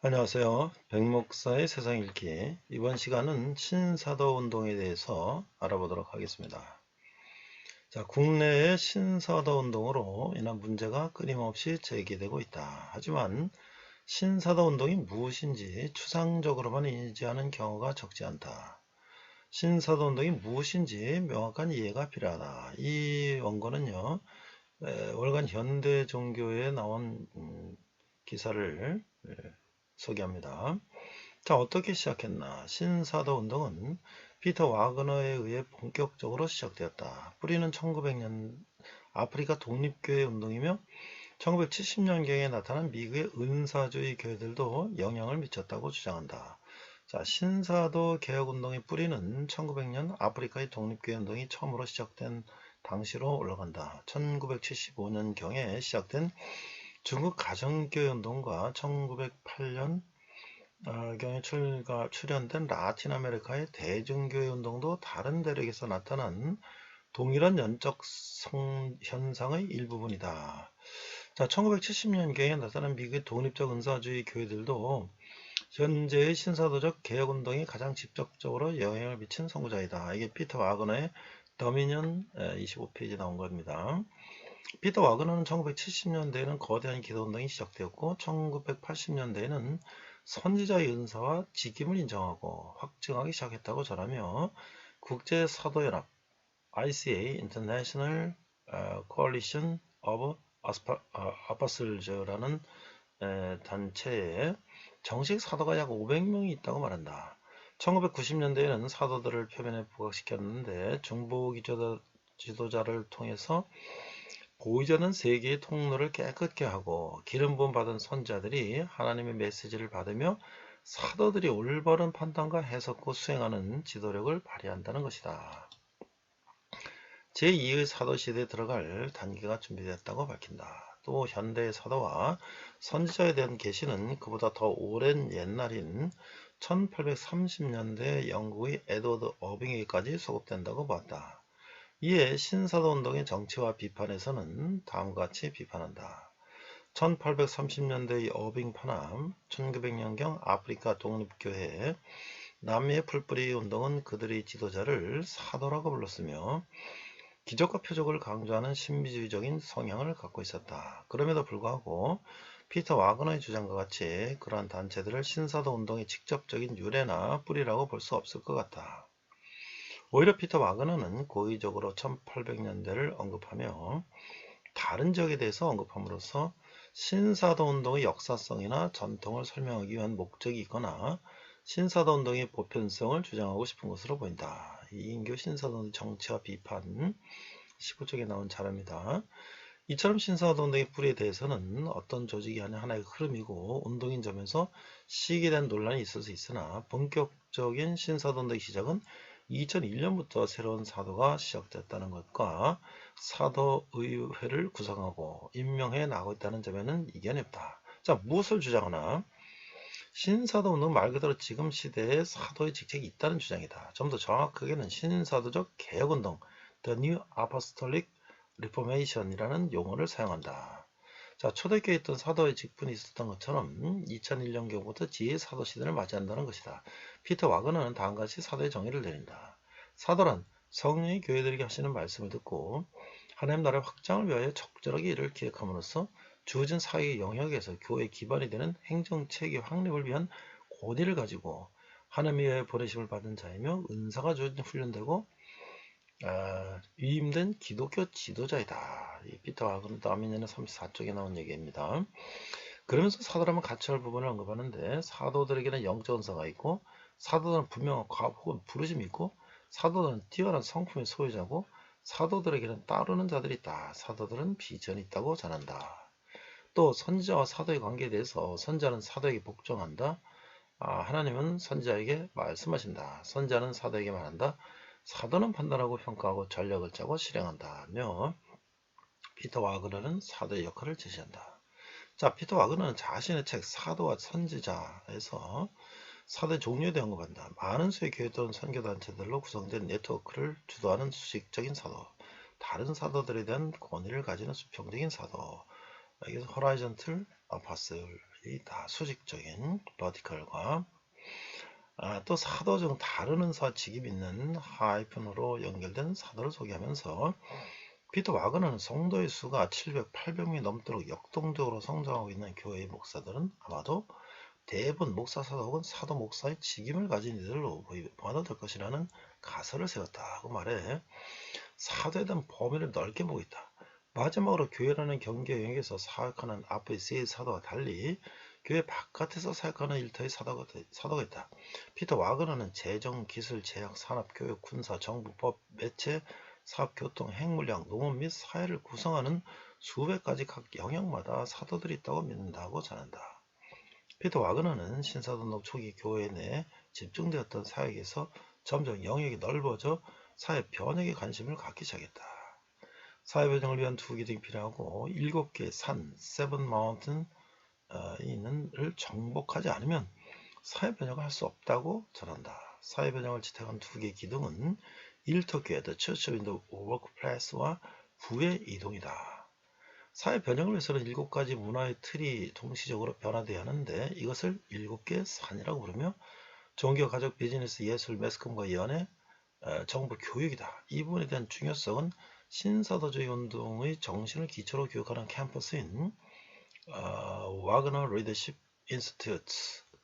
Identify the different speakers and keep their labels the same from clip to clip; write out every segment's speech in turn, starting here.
Speaker 1: 안녕하세요. 백목사의 세상 읽기. 이번 시간은 신사도 운동에 대해서 알아보도록 하겠습니다. 자, 국내의 신사도 운동으로 인한 문제가 끊임없이 제기되고 있다. 하지만 신사도 운동이 무엇인지 추상적으로만 인지하는 경우가 적지 않다. 신사도 운동이 무엇인지 명확한 이해가 필요하다. 이 원고는요, 월간 현대 종교에 나온 기사를 소개합니다. 자, 어떻게 시작했나? 신사도 운동은 피터 와그너에 의해 본격적으로 시작되었다. 뿌리는 1900년 아프리카 독립교회 운동이며 1970년경에 나타난 미국의 은사주의 교회들도 영향을 미쳤다고 주장한다. 자, 신사도 개혁운동의 뿌리는 1900년 아프리카의 독립교회 운동이 처음으로 시작된 당시로 올라간다. 1975년경에 시작된 중국 가정교회 운동과 1908년 경에 출현된 라틴 아메리카의 대중교회 운동도 다른 대륙에서 나타난 동일한 연적 현상의 일부분이다. 자, 1970년경에 나타난 미국의 독립적 은사주의 교회들도 현재의 신사도적 개혁운동이 가장 직접적으로 영향을 미친 선구자이다. 이게 피터 와그너의 더미니언 25페이지 나온 겁니다. 피터 와그너는 1970년대에는 거대한 기도운동이 시작되었고 1980년대에는 선지자의 은사와 직임을 인정하고 확증하기 시작했다고 전하며 국제사도연합 ICA International Coalition of Apostoles라는 단체에 정식 사도가 약 500명이 있다고 말한다. 1990년대에는 사도들을 표면에 부각시켰는데 중보기 지도자를 통해서 보이지 않는 세계의 통로를 깨끗게 하고 기름 부음 받은 선자들이 하나님의 메시지를 받으며 사도들이 올바른 판단과 해석과 수행하는 지도력을 발휘한다는 것이다. 제2의 사도 시대에 들어갈 단계가 준비되었다고 밝힌다. 또 현대의 사도와 선지자에 대한 계시는 그보다 더 오랜 옛날인 1830년대 영국의 에드워드 어빙에게까지 소급된다고 보았다. 이에 신사도 운동의 정치와 비판에서는 다음과 같이 비판한다. 1830년대의 어빙 파남, 1900년경 아프리카 독립교회, 남미의 풀뿌리 운동은 그들의 지도자를 사도라고 불렀으며 기적과 표적을 강조하는 신비주의적인 성향을 갖고 있었다. 그럼에도 불구하고 피터 와그너의 주장과 같이 그러한 단체들을 신사도 운동의 직접적인 유래나 뿌리라고 볼 수 없을 것 같다. 오히려 피터 와그너는 고의적으로 1800년대를 언급하며 다른 지역에 대해서 언급함으로써 신사도 운동의 역사성이나 전통을 설명하기 위한 목적이 있거나 신사도 운동의 보편성을 주장하고 싶은 것으로 보인다. 이인교 신사도 운동의 정치와 비판 15쪽에 나온 자료입니다. 이처럼 신사도 운동의 뿌리에 대해서는 어떤 조직이 아닌 하나의 흐름이고 운동인 점에서 시기에 대한 논란이 있을 수 있으나 본격적인 신사도 운동의 시작은 2001년부터 새로운 사도가 시작됐다는 것과 사도의회를 구성하고 임명해 나가고 있다는 점에는 이견이 없다. 자, 무엇을 주장하나? 신사도 운동 말 그대로 지금 시대에 사도의 직책이 있다는 주장이다. 좀 더 정확하게는 신사도적 개혁운동, The New Apostolic Reformation이라는 용어를 사용한다. 자, 초대교회에 있던 사도의 직분이 있었던 것처럼 2001년경부터 제2사도 시대를 맞이한다는 것이다. 피터 와그너는 다음과 같이 사도의 정의를 내린다. 사도란 성령이 교회들에게 하시는 말씀을 듣고 하나님 나라의 확장을 위하여 적절하게 이를 기획함으로써 주어진 사회의 영역에서 교회의 기반이 되는 행정체계 확립을 위한 권위를 가지고 하나님에 의해 보내심을 받은 자이며 은사가 주어진 훈련되고 위임된 기독교 지도자이다. 이 피터 와그너 더미니언 34쪽에 나온 얘기입니다. 그러면서 사도라면 갖춰야 할 부분을 언급하는데 사도들에게는 영적 은사가 있고 사도들은 분명한 과업 혹은 부르심이 있고 사도들은 뛰어난 성품의 소유자고 사도들에게는 따르는 자들이 있다. 사도들은 비전이 있다고 전한다. 또 선지자와 사도의 관계에 대해서 선지자는 사도에게 복종한다. 하나님은 선지자에게 말씀하신다. 선지자는 사도에게 말한다. 사도는 판단하고 평가하고 전략을 짜고 실행한다며 피터 와그너는 사도의 역할을 제시한다. 자, 피터 와그너는 자신의 책 사도와 선지자에서 사도의 종류에 대해 언급한다. 많은 수의 교회 또는 선교단체들로 구성된 네트워크를 주도하는 수직적인 사도, 다른 사도들에 대한 권위를 가지는 수평적인 사도, 여기서 호라이전틀 아파슬 이 다 수직적인 버티컬과 또 사도 중 다른 은사와 직입 있는 하이픈으로 연결된 사도를 소개하면서 피터 와그너는 성도의 수가 700, 800명이 넘도록 역동적으로 성장하고 있는 교회의 목사들은 아마도 대부분 목사 사도 혹은 사도 목사의 직임을 가진 이들로 보아될 것이라는 가설을 세웠다고 말해 사도에 대한 범위를 넓게 보고 있다. 마지막으로 교회라는 경계 영역에서 사역하는 앞의 세 사도와 달리 교회 바깥에서 사역하는 일터의 사도가 있다. 피터 와그너는 재정, 기술, 제약, 산업, 교육, 군사, 정부, 법, 매체, 사업, 교통, 핵물량, 농업 및 사회를 구성하는 수백 가지 각 영역마다 사도들이 있다고 믿는다고 전한다. 피터 와그너는 신사도운동 초기 교회 내 집중되었던 사역에서 점점 영역이 넓어져 사회 변혁에 관심을 갖기 시작했다. 사회 변혁을 위한 두 기둥이 필요하고 7개의 산, 세븐 마운틴 을 정복하지 않으면 사회 변혁을 할 수 없다고 전한다. 사회 변혁을 지탱한 두 개의 기둥은 일터교회, The Church of the Workplace와 부의 이동이다. 사회 변혁을 위해서는 7가지 문화의 틀이 동시적으로 변화되어야 하는데 이것을 7개의 산이라고 부르며 종교, 가족, 비즈니스, 예술, 매스컴과 연애, 정부, 교육이다. 이 부분에 대한 중요성은 신사도주의 운동의 정신을 기초로 교육하는 캠퍼스인 와그너 리더십 인스티튜트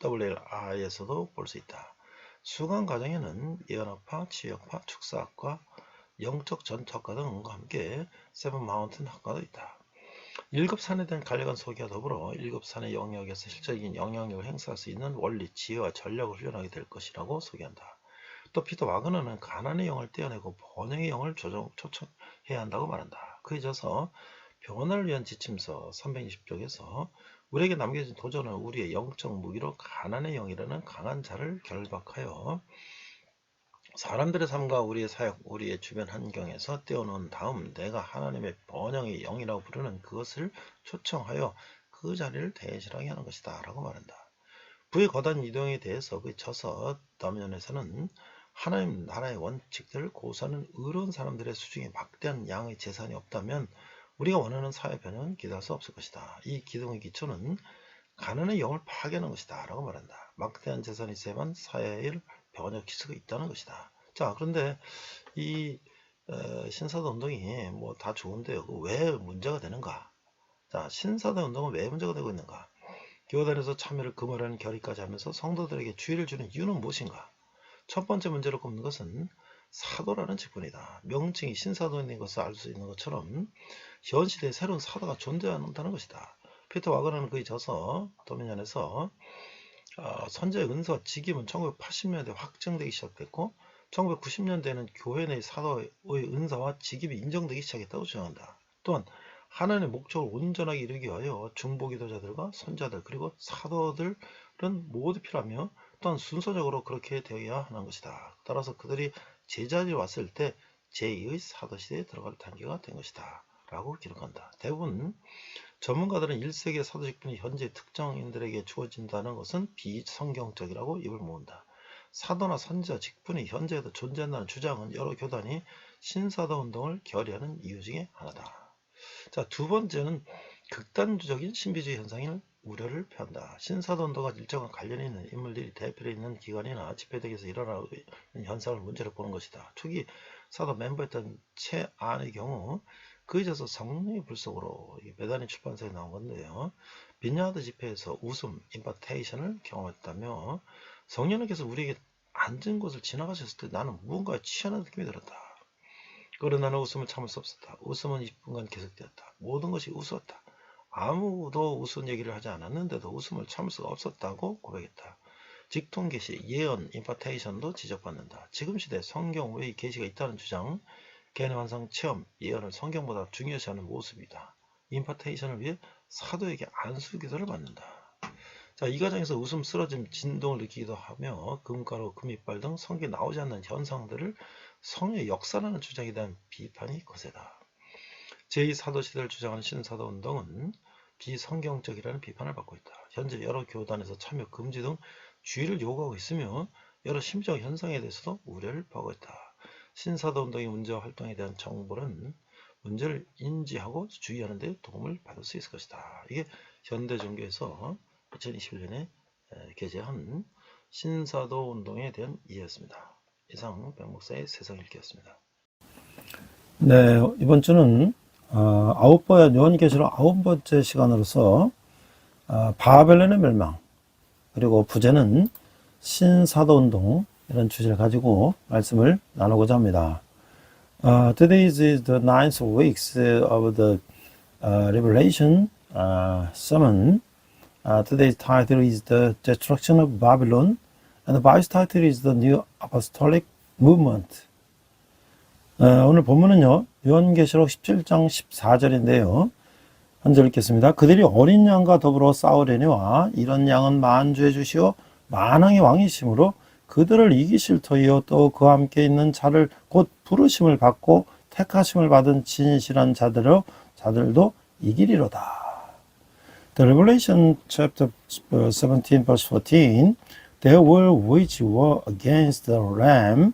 Speaker 1: WRI에서도 볼 수 있다. 수강 과정에는 예언학파, 지역파, 축사학과, 영적 전투학과 등과 함께 세븐 마운틴 학과도 있다. 7산에 대한 간략한 소개와 더불어 7산의 영역에서 실질적인 영향력을 행사할 수 있는 원리, 지혜와 전략을 훈련하게 될 것이라고 소개한다. 또 피터 와그너는 가난의 영을 떼어내고 번영의 영을 초청해야 한다고 말한다. 그에 져서 변화를 위한 지침서 320쪽에서 우리에게 남겨진 도전은 우리의 영적 무기로 가난의 영이라는 강한 자를 결박하여 사람들의 삶과 우리의 사역, 우리의 주변 환경에서 떼어놓은 다음 내가 하나님의 번영의 영이라고 부르는 그것을 초청하여 그 자리를 대신하게 하는 것이다 라고 말한다. 부의 거단 이동에 대해서 그의 저서 더미언에서는 하나님 나라의 원칙들을 고수하는 의로운 사람들의 수중에 막대한 양의 재산이 없다면 우리가 원하는 사회 변형은 기대할 수 없을 것이다. 이 기둥의 기초는 가난의 영을 파괴하는 것이다 라고 말한다. 막대한 재산이 있어야만 사회를 변혁할 수가 있다는 것이다. 자, 그런데 이 신사도 운동이 뭐 다 좋은데요. 왜 문제가 되는가? 자, 신사도 운동은 왜 문제가 되고 있는가? 교단에서 참여를 금하라는 결의까지 하면서 성도들에게 주의를 주는 이유는 무엇인가? 첫 번째 문제로 꼽는 것은 사도라는 직분이다. 명칭이 신사도인 것을 알 수 있는 것처럼 현 시대에 새로운 사도가 존재한다는 것이다. 피터 와그너는 그의 저서 도미니언에서 선제의 은사와 직임은 1980년대 확정되기 시작됐고 1990년대에는 교회 내 사도의 은사와 직임이 인정되기 시작했다고 주장한다. 또한 하나님의 목적을 온전하게 이루기 위하여 중보기도자들과 선자들 그리고 사도들은 모두 필요하며 또한 순서적으로 그렇게 되어야 하는 것이다. 따라서 그들이 제자리에 왔을 때 제2의 사도시대에 들어갈 단계가 된 것이다. 라고 기록한다. 대부분 전문가들은 1세기의 사도 직분이 현재 특정인들에게 주어진다는 것은 비성경적이라고 입을 모은다. 사도나 선지자 직분이 현재에도 존재한다는 주장은 여러 교단이 신사도 운동을 결의하는 이유 중에 하나다. 자, 두 번째는 극단주적인 신비주의 현상인 우려를 표한다. 신사도 운동과 일정한 관련이 있는 인물들이 대표로 있는 기관이나 집회덕에서 일어나는 현상을 문제로 보는 것이다. 초기 사도 멤버였던 채안의 경우 그에 져서 성령의 불속으로 메다니 출판사에 나온 건데요. 빈야드 집회에서 웃음, 임파테이션을 경험했다며 성령님께서 우리에게 앉은 곳을 지나가셨을 때 나는 무언가에 취하는 느낌이 들었다. 그러나 나는 웃음을 참을 수 없었다. 웃음은 20분간 계속되었다. 모든 것이 웃었다. 아무도 웃은 얘기를 하지 않았는데도 웃음을 참을 수가 없었다고 고백했다. 직통 계시, 예언, 임파테이션도 지적받는다. 지금 시대 성경 외의 계시가 있다는 주장, 개념 완성 체험, 예언을 성경보다 중요시하는 모습이다. 임파테이션을 위해 사도에게 안수기도를 받는다. 자, 이 과정에서 웃음, 쓰러짐, 진동을 느끼기도 하며 금가루, 금이빨 등 성경에 나오지 않는 현상들을 성의 역사라는 주장에 대한 비판이 거세다. 제2사도시대를 주장하는 신사도 운동은 비성경적이라는 비판을 받고 있다. 현재 여러 교단에서 참여 금지 등 주의를 요구하고 있으며 여러 심리적 현상에 대해서도 우려를 표하고 있다. 신사도 운동의 문제와 활동에 대한 정보는 문제를 인지하고 주의하는 데 도움을 받을 수 있을 것이다. 이게 현대 종교에서 2021년에 게재한 신사도 운동에 대한 이해였습니다. 이상 백목사의 세상 읽기였습니다.
Speaker 2: 네, 이번 주는 요한계시록 9번째 시간으로서 바벨론의 멸망, 그리고 부제는 신사도운동, 이런 주제를 가지고 말씀을 나누고자 합니다. Today is the ninth week of the Revelation sermon. Today's title is The Destruction of Babylon, and the Bible's title is The New Apostolic Movement. 오늘 본문은요, 요한계시록 17장 14절인데요. 한 절 읽겠습니다. 그들이 어린 양과 더불어 싸우려니와 이런 양은 만주의 주시오 만왕의 왕이시므로 그들을 이기실 터이요 또 그와 함께 있는 자를 곧 부르심을 받고 택하심을 받은 진실한 자들도 이기리로다. The Revelation chapter 17 verse 14, They will wage war against the Lamb,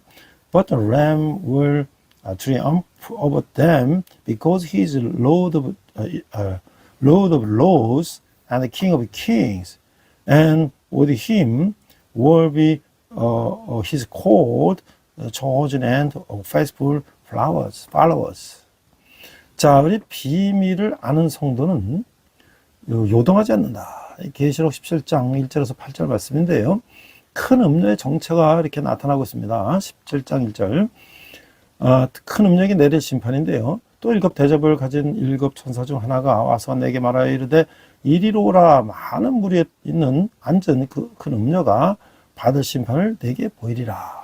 Speaker 2: but the Lamb will triumph over them because he is Lord of Lords and the King of Kings, and with him will be his called, chosen and faithful followers. 자, 우리 비밀을 아는 성도는 요동하지 않는다. 계시록 17장 1절에서 8절 말씀인데요. 큰 음료의 정체가 이렇게 나타나고 있습니다. 17장 1절. 큰 음력이 내릴 심판인데요. 또 7 대접을 가진 7 천사 중 하나가 와서 내게 말하여 이르되 이리로 오라. 많은 무리에 있는 앉은 그 큰 음료가 받을 심판을 내게 보이리라.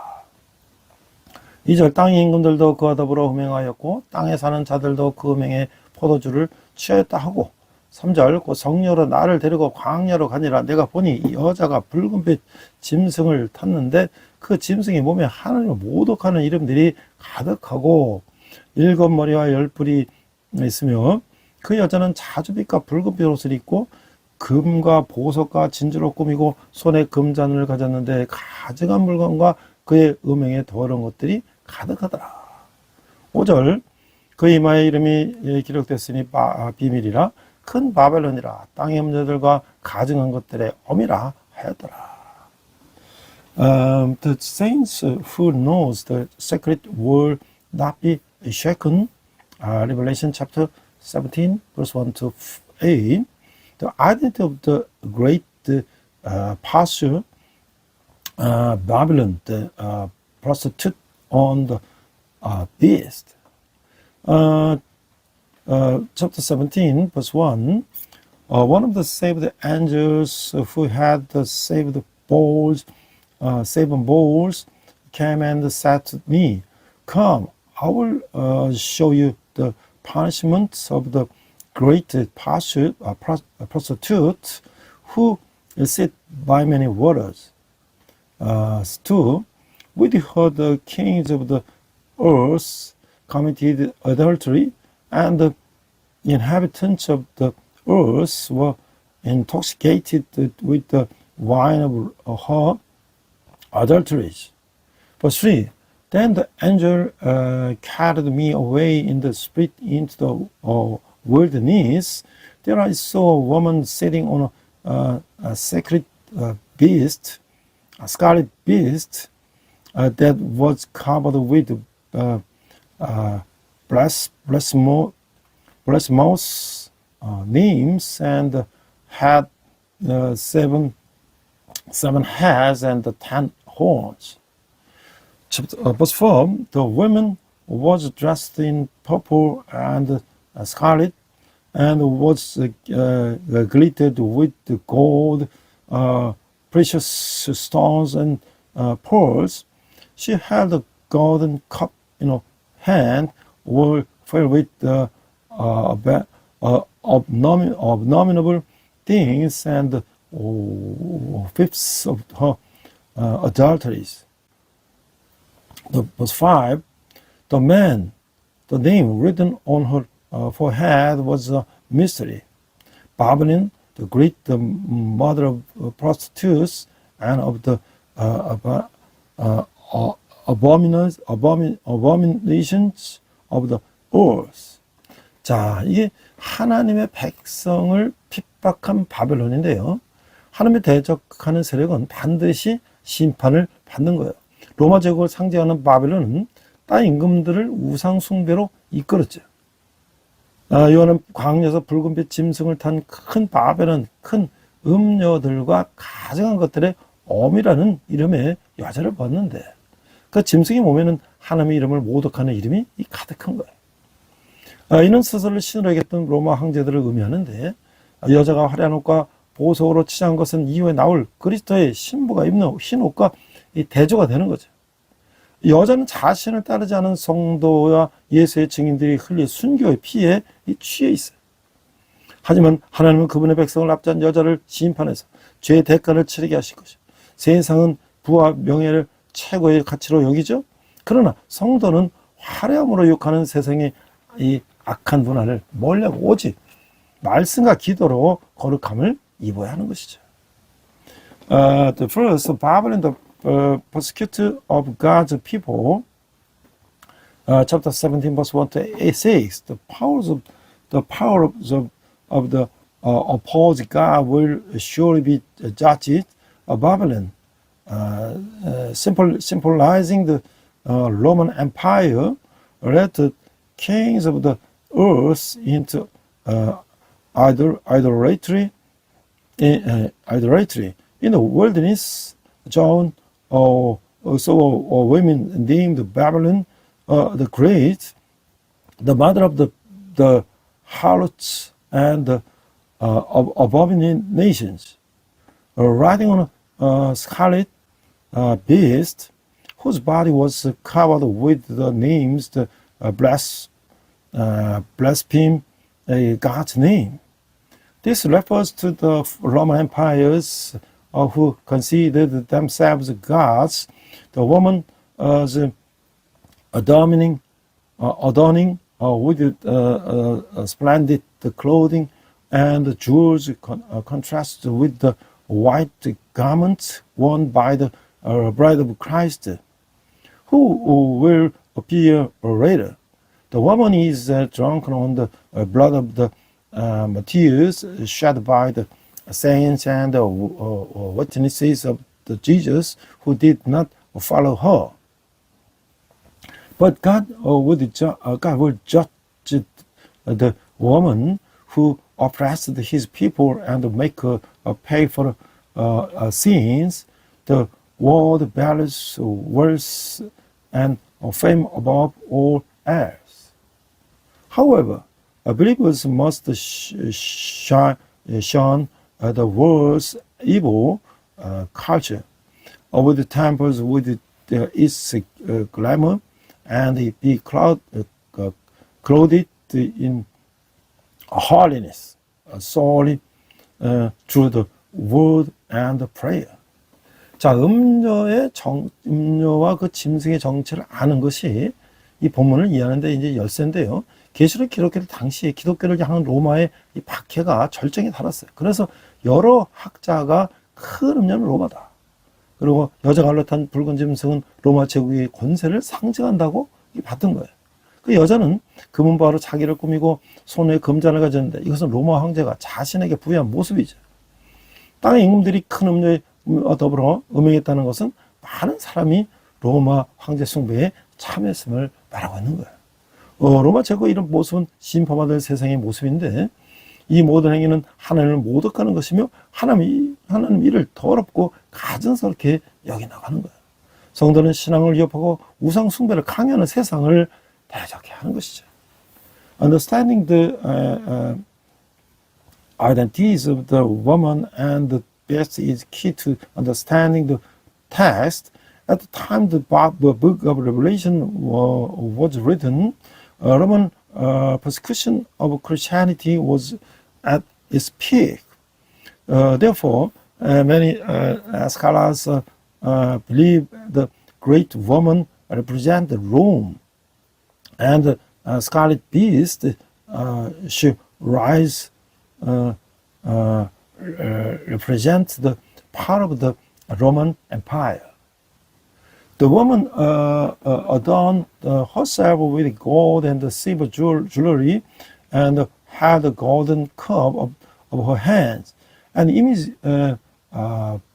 Speaker 2: 2절 땅의 임금들도 그와 더불어 음행하였고 땅에 사는 자들도 그 음행에 포도주를 취하였다 하고 3절 곧 성령으로 나를 데리고 광야로 가니라. 내가 보니 이 여자가 붉은빛 짐승을 탔는데 그 짐승의 몸에 하나님을 모독하는 이름들이 가득하고 7머리와 10뿔이 있으며 그 여자는 자주빛과 붉은빛 옷을 입고 금과 보석과 진주로 꾸미고 손에 금잔을 가졌는데 가증한 물건과 그의 음행에 더러운 것들이 가득하더라. 5절 그 이마에 이름이 기록됐으니 비밀이라 큰 바벨론이라 땅의 음녀들과 가증한 것들의 엄이라 하였더라. The saints who knows the secret will not be shaken. Revelation chapter 17 verse 1 to 8. The identity of the great pastor Babylon, the prostitute on the beast. Chapter 17 verse 1. One of the saved angels who had the saved bowls, 7 bowls, came and said to me, Come, I will show you the punishment of the great prostitute who sit by many waters. 2. With her the kings of the earth committed adultery, and the inhabitants of the earth were intoxicated with the wine of her adulteries. Verse 3. Then the angel carried me away in the spirit into the wilderness. There I saw a woman sitting on a sacred beast, a scarlet beast, that was covered with blasphemous names and had 7 heads and 10 horns. Verse 4, the woman was dressed in purple and scarlet and was glittered with gold, precious stones and pearls. She held a golden cup in her hand, all filled with abominable things and fifths of her adulteries. Verse 5, the name written on her forehead was a mystery. Babylon, the great mother of prostitutes and of the abominations of the earth. 자, 이게 하나님의 백성을 핍박한 바벨론인데요. 하나님에 대적하는 세력은 반드시 심판을 받는 거예요. 로마 제국을 상징하는 바벨론은 땅 임금들을 우상 숭배로 이끌었죠. 요한은 광야에서 붉은빛 짐승을 탄 큰 바벨은 큰 음녀들과 가증한 것들의 어미라는 이름의 여자를 봤는데 그 짐승의 몸에는 하나님의 이름을 모독하는 이름이 가득한 거예요. 이는 스스로를 신으로 여겼던 로마 황제들을 의미하는데 여자가 화려한 옷과 보석으로 치장한 것은 이후에 나올 그리스도의 신부가 입는 흰 옷과 대조가 되는 거죠. 여자는 자신을 따르지 않은 성도와 예수의 증인들이 흘린 순교의 피에 취해 있어요. 하지만 하나님은 그분의 백성을 납치한 여자를 심판해서 죄의 대가를 치르게 하실 것이요. 세상은 부와 명예를 최고의 가치로 여기죠. 그러나 성도는 화려함으로 욕하는 세상의 이 악한 문화를 멀리하고 오직 말씀과 기도로 거룩함을 입어야 하는 것이죠. The first, Babylon, the persecutor of God's people, chapter 17, verse 1 to 6. The power of the opposed God will surely be judged. Babylon, symbolizing the Roman Empire, led the kings of the earth into idolatry. In the wilderness, John saw a woman named Babylon the Great, the mother of the harlots and the abominations, riding on a scarlet beast, whose body was covered with the names that blaspheme God's name. This refers to the Roman empires who considered themselves gods. The woman was adorning with splendid clothing and jewels contrasted with the white garments worn by the bride of Christ, who will appear later. The woman is drunken on the blood of the martyrs shed by the saints and witnesses of the Jesus who did not follow her. But God will judge the woman who oppressed his people and make her pay for sins. The world values wealth and fame above all else. However, believers must shun the world's evil culture with the temples with its glamour and be clothed in holiness solely through the word and prayer. 자, 음료와 그 짐승의 정체를 아는 것이 이 본문을 이해하는데 이제 열쇠인데요. 계시록 기록될 당시에 기독교를 향한 로마의 이 박해가 절정에 달았어요. 그래서 여러 학자가 큰 음료는 로마다. 그리고 여자가 올라탄 붉은 짐승은 로마 제국의 권세를 상징한다고 봤던 거예요. 그 여자는 금은보화로 자기를 꾸미고 손에 금잔을 가졌는데 이것은 로마 황제가 자신에게 부여한 모습이죠. 땅의 임금들이 큰 음료에 더불어 음행했다는 것은 많은 사람이 로마 황제 숭배에 참여했음을 말하고 있는 거예요. 로마 제국의 이런 모습은 심판받을 세상의 모습인데 이 모든 행위는 하나님을 모독하는 것이며 하나님 이를 더럽고 가증스럽게 여겨나가는 거예요. 성도는 신앙을 위협하고 우상 숭배를 강요하는 세상을 대적해야 하는 것이죠. Understanding the identities of the woman and the beast is key to understanding the text. At the time the book of Revelation was written, Roman persecution of Christianity was at its peak. Therefore, many scholars believe the great woman represents Rome, and the scarlet beast should rise represents the part of the Roman Empire. The woman adorned herself with gold and silver jewelry and had a golden cup of her hands. An image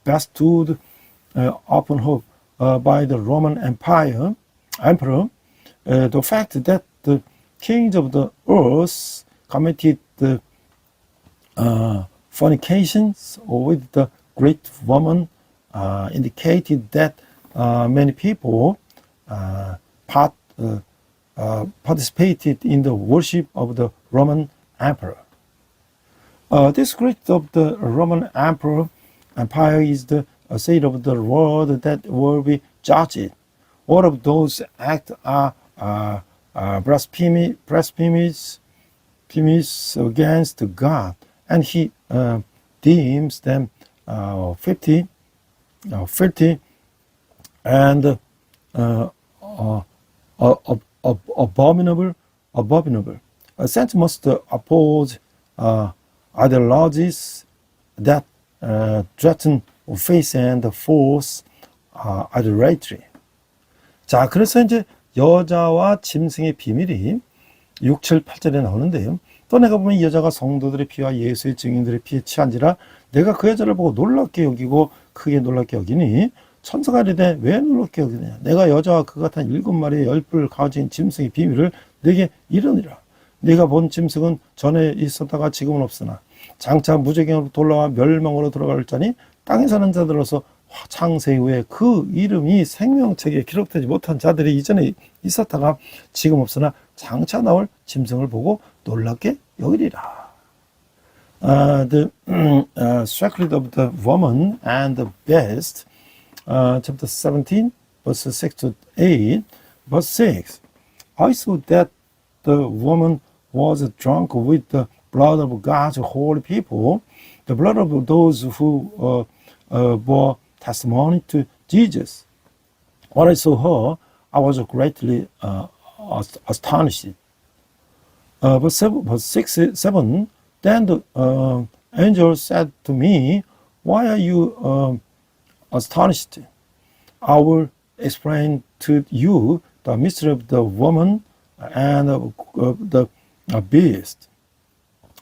Speaker 2: bestowed upon her by the Roman Emperor, the fact that the kings of the earth committed fornications with the great woman indicated that many people participated in the worship of the Roman Emperor. This great of the Roman Empire is the state of the world that will be judged. All of those acts are blasphemies against God, and he deems them filthy and abominable. Saints must oppose ideologies that threaten faith and force idolatry. 자, 그래서 이제 여자와 짐승의 비밀이 6, 7, 8절에 나오는데요. 또 내가 보면 이 여자가 성도들의 피와 예수의 증인들의 피에 취한지라 내가 그 여자를 보고 놀랍게 여기고 크게 놀랍게 여기니 천사가 이르되 왜 놀랍게 여기느냐 내가 여자와 그 같은 7마리의 열뿔을 가진 짐승의 비밀을 내게 이르니라. 네가 본 짐승은 전에 있었다가 지금은 없으나 장차 무저갱으로 돌아와 멸망으로 들어갈 자니 땅에 사는 자들로서 창세 후에 그 이름이 생명책에 기록되지 못한 자들이 이전에 있었다가 지금 없으나 장차 나올 짐승을 보고 놀랍게 여기리라. The secret of the woman and the beast, chapter 17, verses 6 to 8, verse 6. I saw that the woman was drunk with the blood of God's holy people, the blood of those who bore testimony to Jesus. When I saw her, I was greatly astonished. Verse 7, then the angel said to me, why are you astonished? I will explain to you the mystery of the woman and the beast.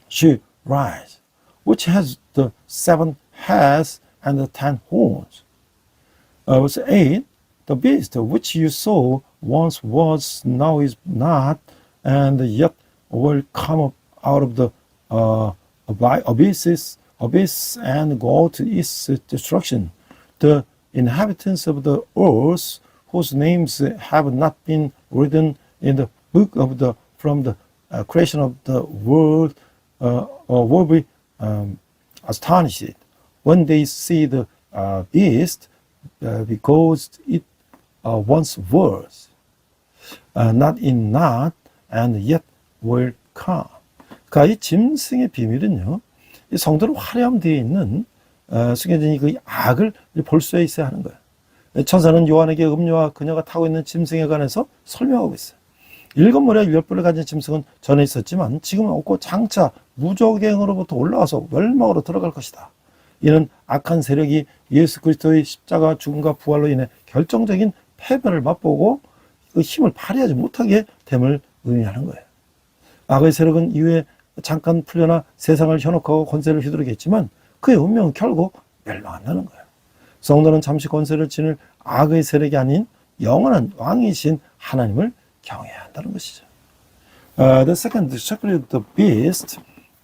Speaker 2: She rise, which has the 7 heads and the 10 horns. Verse 8, the beast which you saw once was, now is not, and yet will come up out of the abyss and go to its destruction. The inhabitants of the earth, whose names have not been written in the book of the from the creation of the world, will be astonished when they see the beast, because it once was, not in not, and yet will come. 그러니까 이 짐승의 비밀은요, 이 성도를 화려함 뒤에 있는 숨겨진 그 악을 볼 수 있어야 하는 거예요. 천사는 요한에게 음녀와 그녀가 타고 있는 짐승에 관해서 설명하고 있어요. 7마리와 10뿔을 가진 짐승은 전에 있었지만 지금은 없고 장차 무저갱으로부터 올라와서 멸망으로 들어갈 것이다. 이는 악한 세력이 예수 그리스도의 십자가 죽음과 부활로 인해 결정적인 패배를 맛보고 그 힘을 발휘하지 못하게 됨을 의미하는 거예요. 악의 세력은 이후에 잠깐 풀려나 세상을 현혹하고 권세를 휘두르겠지만 그의 운명은 결국 멸망한다는 거예요. 성도는 잠시 권세를 지닐 악의 세력이 아닌 영원한 왕이신 하나님을 경외해야 한다는 것이죠. The second, the secret of the beast,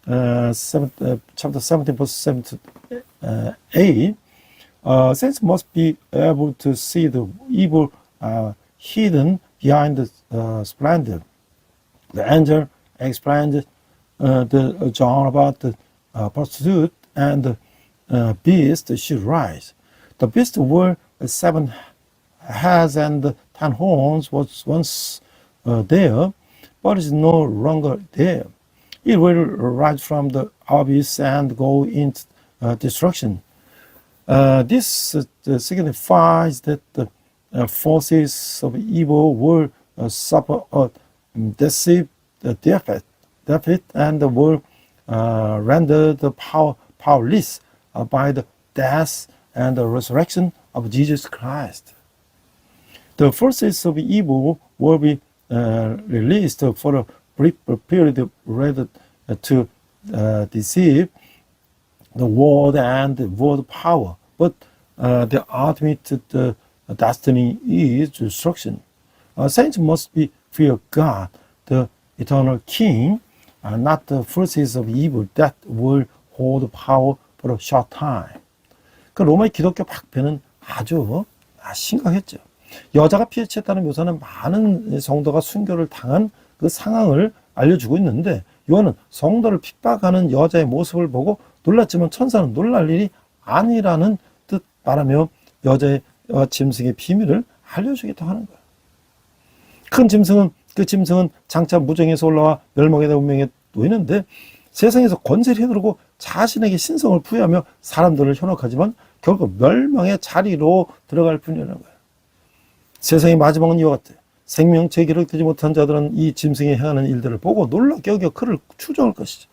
Speaker 2: chapter 17, verse 7 to 8, saints must be able to see the evil hidden behind the splendor. The angel explained the John about the prostitute and the beast she rise. The beast were 7 heads and 10 horns was once there, but is no longer there. It will rise from the abyss and go into destruction. This signifies that the forces of evil will suffer a decisive defeat and were rendered powerless by the death and the resurrection of Jesus Christ. The forces of evil will be released for a brief period rather to deceive the word and the word power, but the ultimate destiny is destruction. Saints must be fear God, the eternal King, not the forces of evil that will hold power for a short time. 그 로마의 기독교 박해는 아주 심각했죠. 여자가 피해치했다는 묘사는 많은 성도가 순교를 당한 그 상황을 알려주고 있는데, 요한은 성도를 핍박하는 여자의 모습을 보고 놀랐지만 천사는 놀랄 일이 아니라는 뜻 말하며 여자의 짐승의 비밀을 알려주겠다고 하는 거예요. 큰 짐승은, 그 짐승은 장차 무정에서 올라와 멸망의 운명에 놓이는데, 세상에서 권세를 휘두르고 자신에게 신성을 부여하며 사람들을 현혹하지만 결국 멸망의 자리로 들어갈 뿐이라는 거예요. 세상의 마지막은 이와 같아. 생명체 기록되지 못한 자들은 이 짐승이 행하는 일들을 보고 놀랍게 여겨 그를 추종할 것이죠.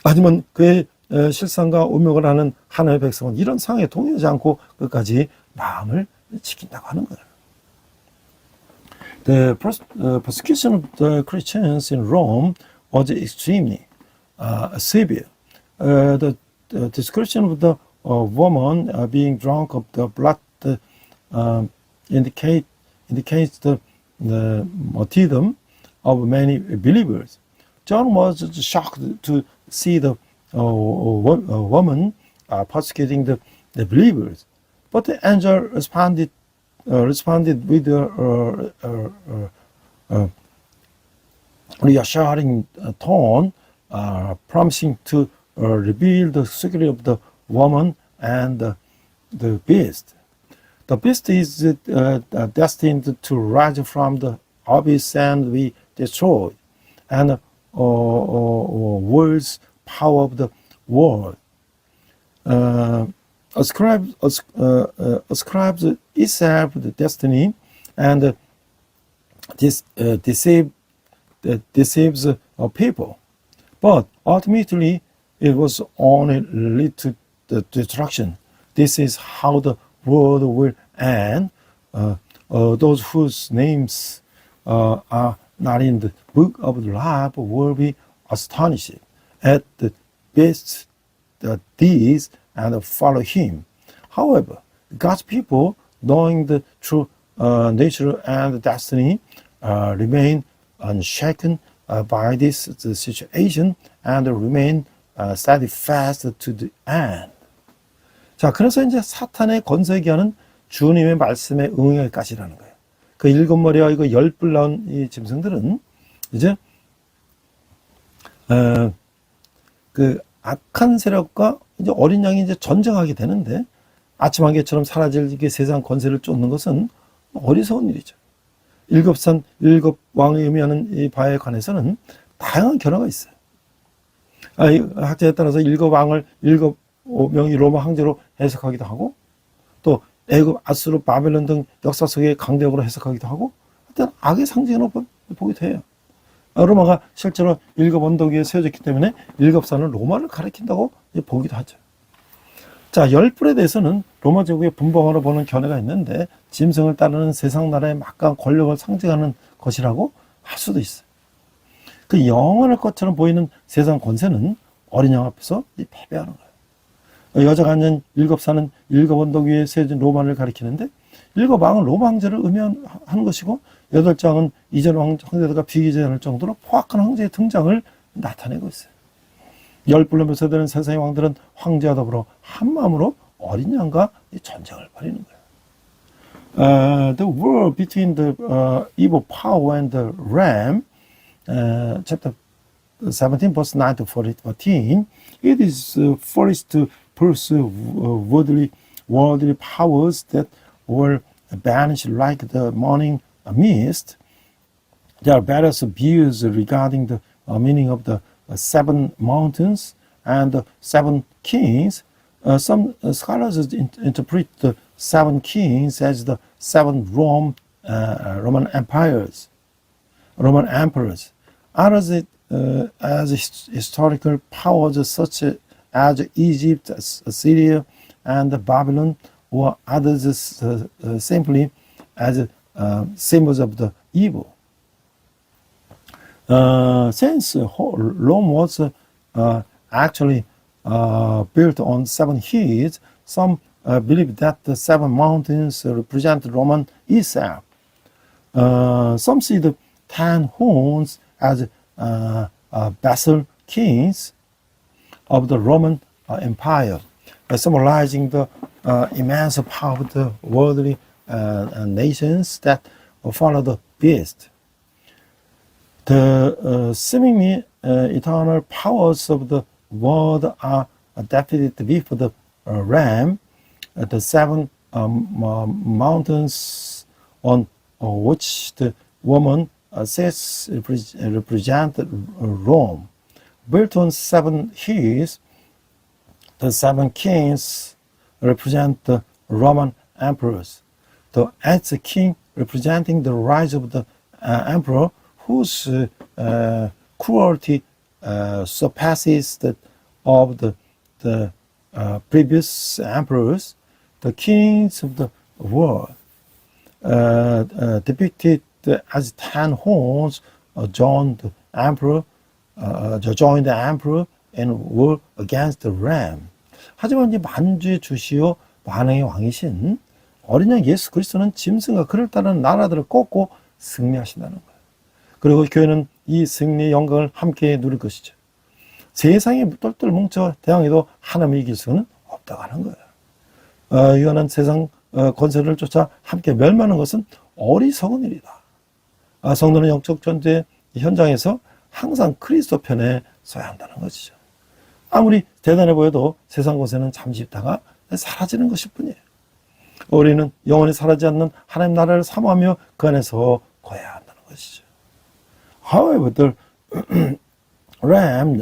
Speaker 2: 하지만 그의 실상과 운명을 아는 하나님의 백성은 이런 상황에 동요하지 않고 끝까지 마음을 지킨다고 하는 거예요. The persecution of the Christians in Rome was extremely severe. The description of the woman being drunk of the blood indicates the martyrdom of many believers. John was shocked to see the woman persecuting the believers, but the angel responded with a reassuring tone, promising to reveal the secret of the woman and the beast. The beast is destined to rise from the abyss and be destroyed, and world's power of the world ascribes itself the destiny and deceives people. But ultimately, it was only lead to the destruction. This is how the world will end. Those whose names are not in the book of life will be astonished at the beast's deeds and follow him. However, God's people, knowing the true nature and destiny, remain unshaken by this situation and remain steadfast to the end. 자, 그래서 이제 사탄의 권세에 기하는 주님의 말씀에 응할 것이라는 거예요. 그 일곱 머리와 이거 열뿔 나온 이 짐승들은 이제 그 악한 세력과 이제 어린 양이 이제 전쟁하게 되는데, 아침 안개처럼 사라질 이게 세상 권세를 쫓는 것은 어리석은 일이죠. 일곱산 일곱 왕을 의미하는 이 바에 관해서는 다양한 견해가 있어요. 학자에 따라서 일곱 왕을 일곱 명이 로마 황제로 해석하기도 하고, 또 애굽, 아수르, 바벨론 등 역사 속의 강대국으로 해석하기도 하고, 하여튼 악의 상징으로 보기도 해요. 로마가 실제로 일곱 언덕 위에 세워졌기 때문에 일곱 산은 로마를 가리킨다고 보기도 하죠. 자, 열불에 대해서는 로마 제국의 분봉으로 보는 견해가 있는데, 짐승을 따르는 세상 나라의 막강한 권력을 상징하는 것이라고 할 수도 있어요. 그 영원할 것처럼 보이는 세상 권세는 어린 양 앞에서 패배하는 거예요. 여자가 앉은 일곱 산은 일곱 언덕 위에 세워진 로마를 가리키는데, 일곱 왕은 로마 황제를 의미하는 것이고, 여덟 장은 이전 황제들과 비교되는 정도로 포악한 황제의 등장을 나타내고 있어요. 열불로 묘사되는 세상의 왕들은 황제와 더불어 한 마음으로 어린 양과 전쟁을 벌이는 거예요. The war between the evil power and the ram, chapter 17, verse 9 to 14, it is foolish to pursue worldly powers that will vanish like the morning mist. There are various views regarding the meaning of the seven mountains and the seven kings. Some scholars interpret the seven kings as the seven Roman emperors. Others as historical powers such as Egypt, Assyria, and Babylon, or others simply as symbols of the evil. Since Rome was actually built on 7 hills. Some believe that the 7 mountains represent Roman itself. Some see the 10 horns as vassal kings of the Roman Empire, symbolizing the immense power of the worldly nations that follow the beast. The seemingly eternal powers of the world are defeated before the ram. The 7 mountains on which the woman sits represent Rome. Built on 7 hills, the 7 kings represent the Roman emperors. The 8th king representing the rise of the emperor whose cruelty surpasses that of the previous emperors. The kings of the world depicted as 10 horns joined the emperor and war against the ram. 하지만 이 만주의 주시오 만왕의 왕이신 어린 양 예수 그리스도는 짐승과 그를 따르는 나라들을 꺾고 승리하신다는 거예요. 그리고 교회는 이 승리의 영광을 함께 누릴 것이죠. 세상에 똘똘 뭉쳐 대항해도 하나님을 이길 수는 없다고 하는 거예요. 유한한 세상 권세를 쫓아 함께 멸망하는 것은 어리석은 일이다. 성도는 영적 전투의 현장에서 항상 그리스도 편에 서야 한다는 것이죠. 아무리 대단해 보여도 세상 권세는 잠시 있다가 사라지는 것일 뿐이에요. 우리는 영원히 사라지지 않는 하나님 나라를 사모하며 그 안에서 거해야 한다는 것이죠. However, the Ram,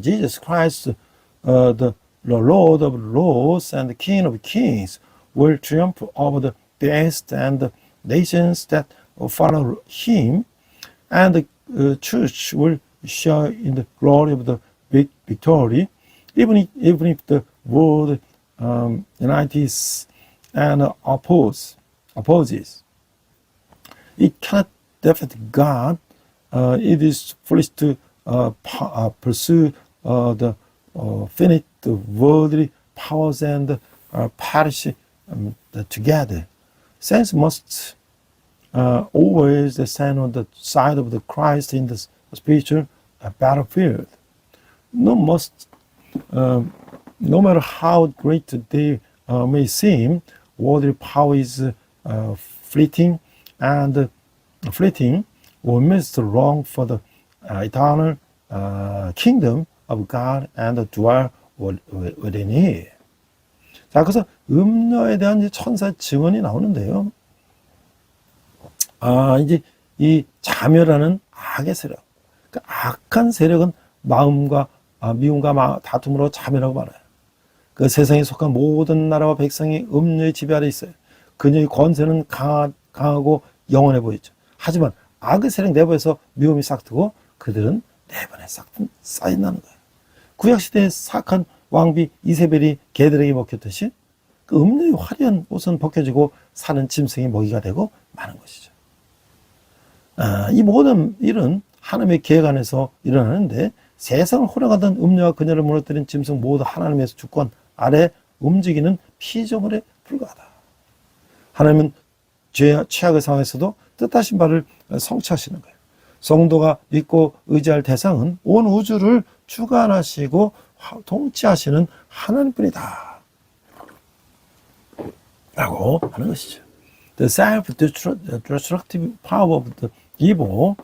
Speaker 2: Jesus Christ, the Lord of Lords and the King of Kings, will triumph over the beast and the nations that follow him, and the church will share in the glory of the victory, even if the world unites and opposes. It cannot defeat God. It is foolish to pursue the finite worldly powers and perish together. Saints must always stand on the side of the Christ in the spiritual battlefield. No matter how great they may seem, worldly power is fleeting, and fleeting will miss the wrong for the eternal kingdom of God and dwell within it. 자, 그래서 음녀에 대한 이제 천사의 증언이 나오는데요. 이제 이 자멸하는 악의 세력, 그 악한 세력은 마음과 미움과 다툼으로 자멸하고 말아요. 그 세상에 속한 모든 나라와 백성이 음녀의 지배 아래 있어요. 그녀의 권세는 강하고 영원해 보이죠. 하지만 악의 세력 내부에서 미움이 싹트고 그들은 내분에 쌓인다는 거예요. 구약시대의 사악한 왕비 이세벨이 개들에게 먹혔듯이 그 음녀의 화려한 옷은 벗겨지고 사는 짐승의 먹이가 되고 마는 것이죠. 이 모든 일은 하나님의 계획 안에서 일어나는데 세상을 호령하던 음녀와 그녀를 무너뜨린 짐승 모두 하나님의 주권 아래 움직이는 피조물에 불과하다. 하나님은 최악의 상황에서도 뜻하신 바를 성취하시는 거예요. 성도가 믿고 의지할 대상은 온 우주를 주관하시고 통치하시는 하나님뿐이다 라고 하는 것이죠. The self-destructive power of the evil,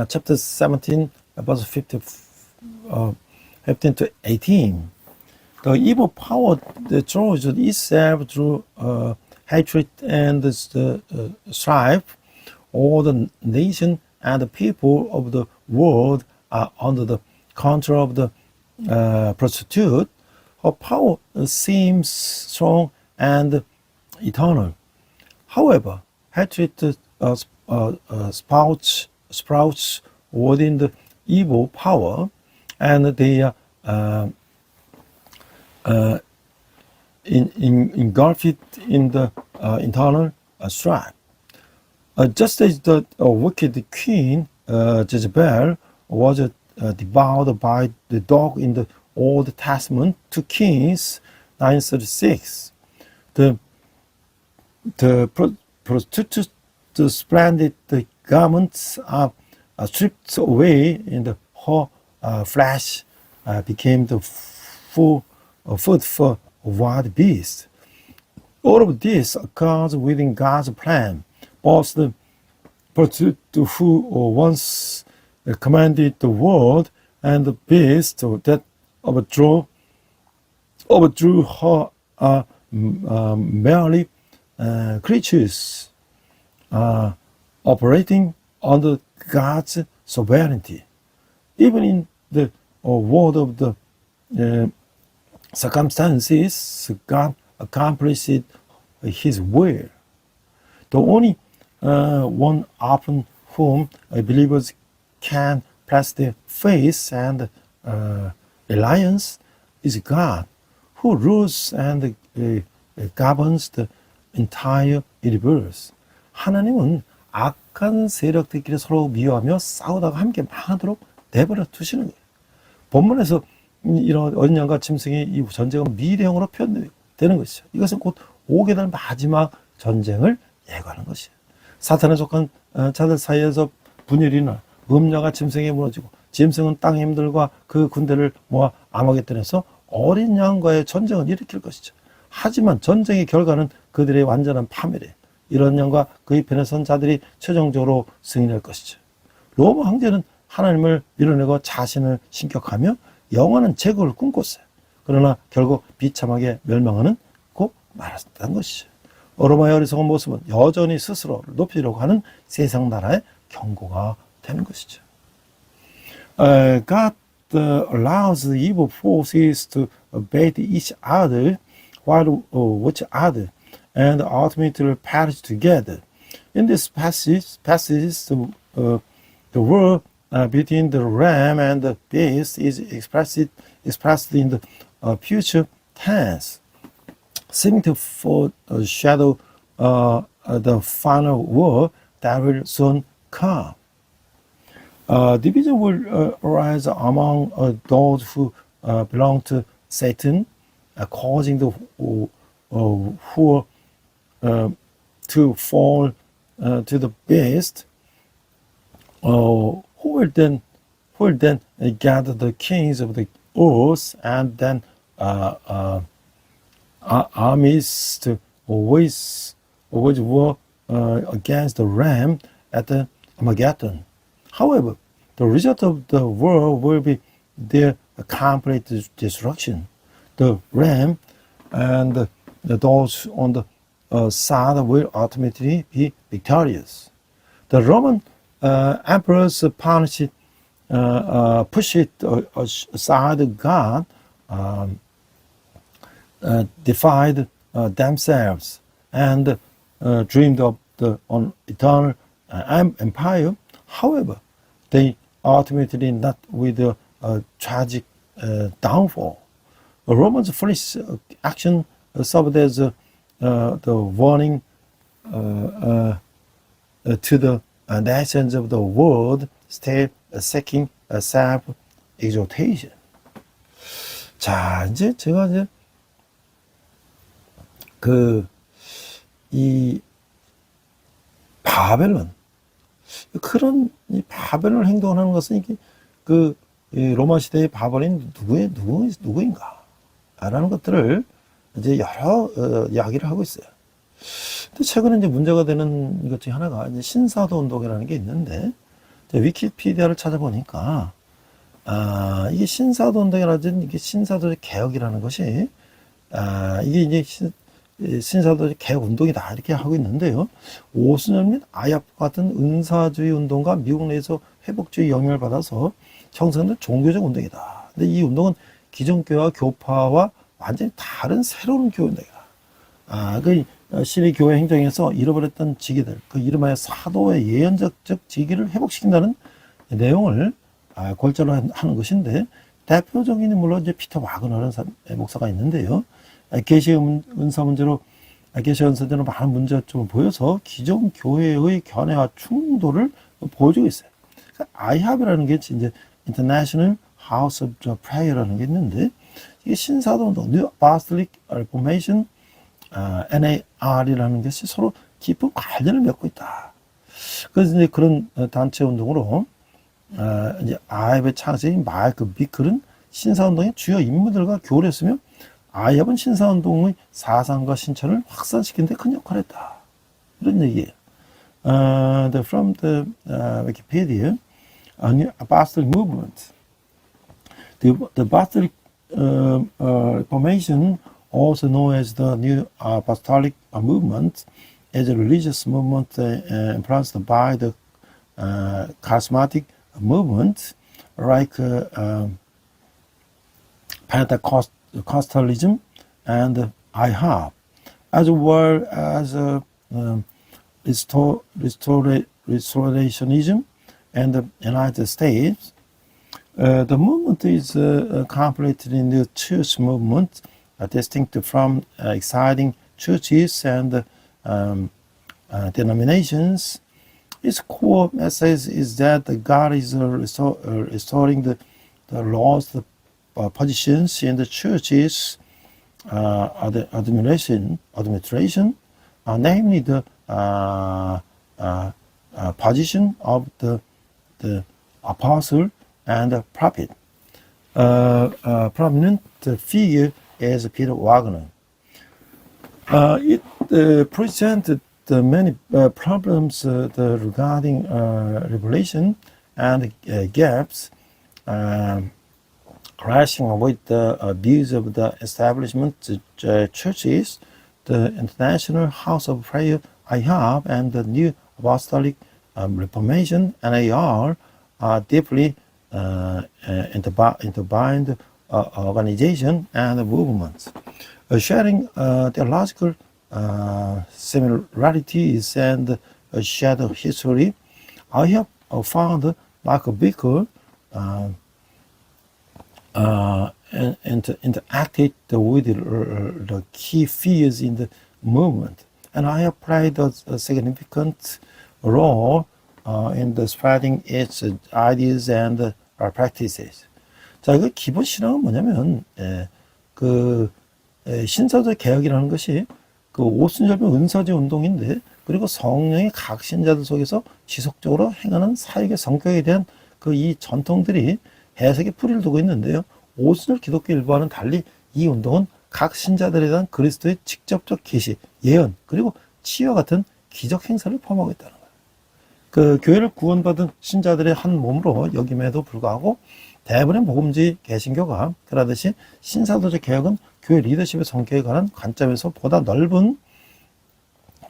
Speaker 2: chapter 17, verse 15 to 18. The evil power that draws itself through hatred and strife. All the nation and the people of the world are under the control of the prostitute. Her power seems strong and eternal. However, hatred sprouts within the evil power, and they are engulfed in the internal strife. Just as the wicked queen Jezebel was devoured by the dog in the Old Testament, 2 Kings 9:36. The prostitutes, the splendid garments are stripped away, and her flesh became the food for wild beasts. All of this occurs within God's plan. Both the prostitute who once commanded the world and the beast that overthrew her are merely creatures operating under God's sovereignty. Even in the world of the circumstances, God accomplished His will. The only one upon whom believers can place their faith and reliance is God, who rules and governs the entire universe. 하나님은 악한 세력들끼리 서로 미워하며 싸우다가 함께 망하도록 내버려 두시는 거예요. 본문에서 이런 언양과 짐승의 이 전쟁은 미래형으로 표현되는 것이죠. 이것은 곧 오게 될 마지막 전쟁을 예고하는 것이에요. 사탄에 속한 자들 사이에서 분열이 일어나 음녀가 짐승에 무너지고 짐승은 땅의 힘들과 그 군대를 모아 아마겟돈에서 어린 양과의 전쟁을 일으킬 것이죠. 하지만 전쟁의 결과는 그들의 완전한 파멸이에요. 이런 양과 그의 편에 선 자들이 최종적으로 승리할 것이죠. 로마 황제는 하나님을 밀어내고 자신을 신격하며 영원한 제국을 꿈꿨어요. 그러나 결국 비참하게 멸망하는 곧 말았다는 것이죠. 로마의 어리석은 모습은 여전히 스스로를 높이려고 하는 세상 나라의 경고가 되는 것이죠. God allows the evil forces to bathe each other while watch other and ultimately perish together. In this passage, the war between the ram and the beast is expressed in the future tense, seeming to foreshadow the final war that will soon come. Division will arise among those who belong to Satan, causing the who to fall to the beast, who will then gather the kings of the earth and then armies to wage war against the ram at the Armageddon. However, the result of the war will be their complete destruction. The ram and those on the side will ultimately be victorious. The Roman emperors pushed aside God, defied themselves, and dreamed of an eternal empire. However, they ultimately met with a tragic downfall. The Romans' foolish action served as the warning to the nations of the world still seeking self-exaltation. 자, 이제 제가 이제 이 바벨론, 그런 이 바벨론 행동을 하는 것은 이게 이 로마 시대의 바벨론이 누구인가? 라는 것들을 이제 여러 이야기를 하고 있어요. 근데 최근에 이제 문제가 되는 것 중에 하나가 이제 신사도 운동이라는 게 있는데, 위키피디아를 찾아보니까, 이게 신사도 운동이라든지 이게 신사도 개혁이라는 것이, 이게 이제 신사도 개혁 운동이다 이렇게 하고 있는데요. 오순절 및 아야프 같은 은사주의 운동과 미국 내에서 회복주의 영향을 받아서 형성된 종교적 운동이다. 근데 이 운동은 기존 교회와 교파와 완전히 다른 새로운 교회 운동이다. 신의 교회 행정에서 잃어버렸던 직위들, 그 이름하여 사도의 예언적 직위를 회복시킨다는 내용을 골자로 하는 것인데, 대표적인 인물로 이제 피터 와그너라는 목사가 있는데요. 계시 은사 문제로 많은 문제점을 보여서 기존 교회의 견해와 충돌을 보여주고 있어요. 아이합이라는 게 이제 International House of Prayer라는 게 있는데 이게 신사도운동, New Apostolic Reformation, NAR이라는 것이 서로 깊은 관련을 맺고 있다. 그래서 이제 그런 단체 운동으로 이제 아이앱의 창시인 마이크 비클은 신사운동의 주요 인물들과 교류를 했으며 아이앱은 신사운동의 사상과 신천을 확산시키는 데 큰 역할을 했다. 이런 얘기예요. From the Wikipedia, a new apostolic movement. The apostolic Reformation, also known as the New Apostolic Movement, is a religious movement influenced by the charismatic movement like Pentecostalism and IHOP, as well as Restorationism in the United States. The movement is completely new church movement, distinct from exciting churches and denominations. Its core message is that God is restoring the lost positions in the church's administration, namely the position of the apostle and the prophet. Prominent figure is Peter Wagner. It presented many problems regarding revelation and gaps, clashing with the views of the establishment churches, the International House of Prayer, IHOP, and the New Apostolic Reformation, NAR, are deeply intertwined organization and movements, sharing theological similarities and a shared history. I have found Mark Bickle interacted with the key figures in the movement, and I have played a significant role in the spreading its ideas and practices. 자, 그 기본 신앙은 뭐냐면, 신사도 개혁이라는 것이 그 오순절미 은사제 운동인데, 그리고 성령의 각 신자들 속에서 지속적으로 행하는 사역의 성격에 대한 이 전통들이 해석의 뿌리를 두고 있는데요. 오순절 기독교 일부와는 달리 이 운동은 각 신자들에 대한 그리스도의 직접적 계시, 예언, 그리고 치유와 같은 기적 행사를 포함하고 있다는 거예요. 그 교회를 구원받은 신자들의 한 몸으로 여김에도 불구하고 대부분의 복음주의 개신교가 그러듯이 신사도적 개혁은 교회 리더십의 성격에 관한 관점에서 보다 넓은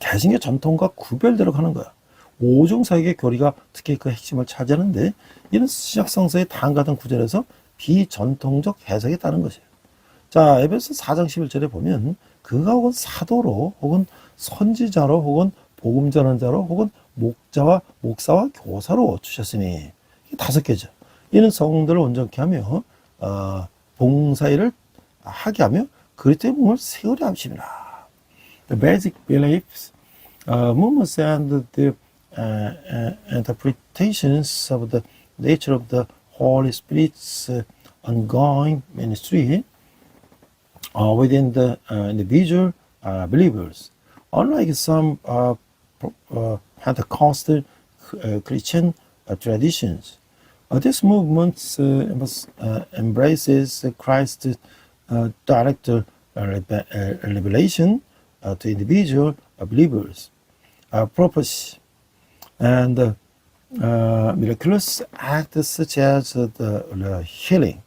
Speaker 2: 개신교 전통과 구별대로 가는 거야. 오중사역의 교리가 특히 그 핵심을 차지하는데 이는 신약성서의 다음 같은 구절에서 비전통적 해석에 따른 것이에요. 자, 에베소 4장 11절에 보면 그가 혹은 사도로 혹은 선지자로 혹은 복음 전환자로 혹은 목사와 교사로 주셨으니 이게 5개죠. 이는 성도를 온전케 하며 봉사일을 하게 하며 그리스도의 몸을 세우려 함심이라. The basic beliefs, movements and the interpretations of the nature of the Holy Spirit's ongoing ministry within the individual believers. Unlike some Pentecostal Christian traditions, this movement embraces Christ's direct revelation to individual believers, purpose, and miraculous acts such as the healing.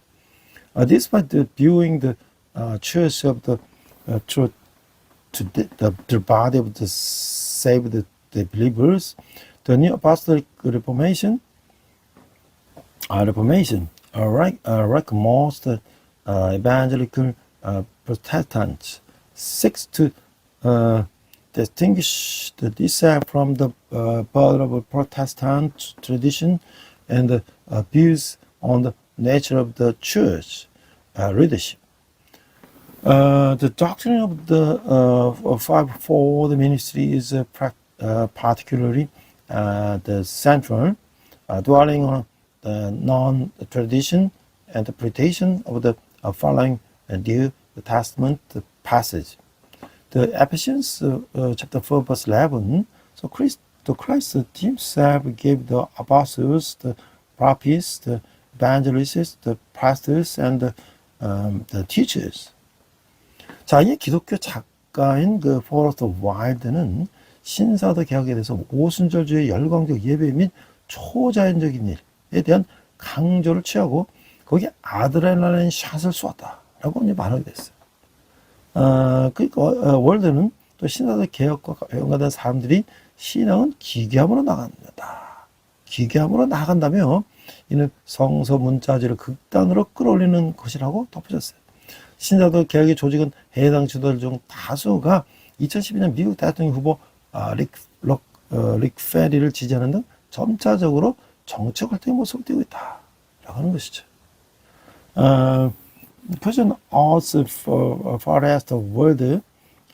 Speaker 2: Despite viewing the church of the truth to the body of the saved the believers, the New Apostolic Reformation like most evangelical Protestants, seeks to distinguish this from the birth of Protestant tradition and views on the nature of the church leadership. The doctrine of the fivefold ministry is particularly the central, dwelling on non-tradition interpretation of the following New Testament passage. The Ephesians chapter 4 verse 11. So Christ himself gave the apostles, the prophets, the evangelists, the pastors, and the teachers. 자, 이 기독교 작가인 그 포레스트 와일드는 신사도 개혁에 대해서 오순절주의 열광적 예배 및 초자연적인 일에 대한 강조를 취하고 거기에 아드레날린 샷을 쏘았다라고 이제 말하게 됐어요. 그러니까 월드는 또 신사도 개혁과 연관된 사람들이 신앙은 기괴함으로 나간다. 기괴함으로 나간다며 이는 성서 문자지를 극단으로 끌어올리는 것이라고 덧붙였어요. 신사도 개혁의 조직은 해당 지도자들 중 다수가 2012년 미국 대통령 후보 릭 페리를 지지하는 등 점차적으로 정책 활동의 모습을 띄고 있다라고 하는 것이죠. Person also Forest World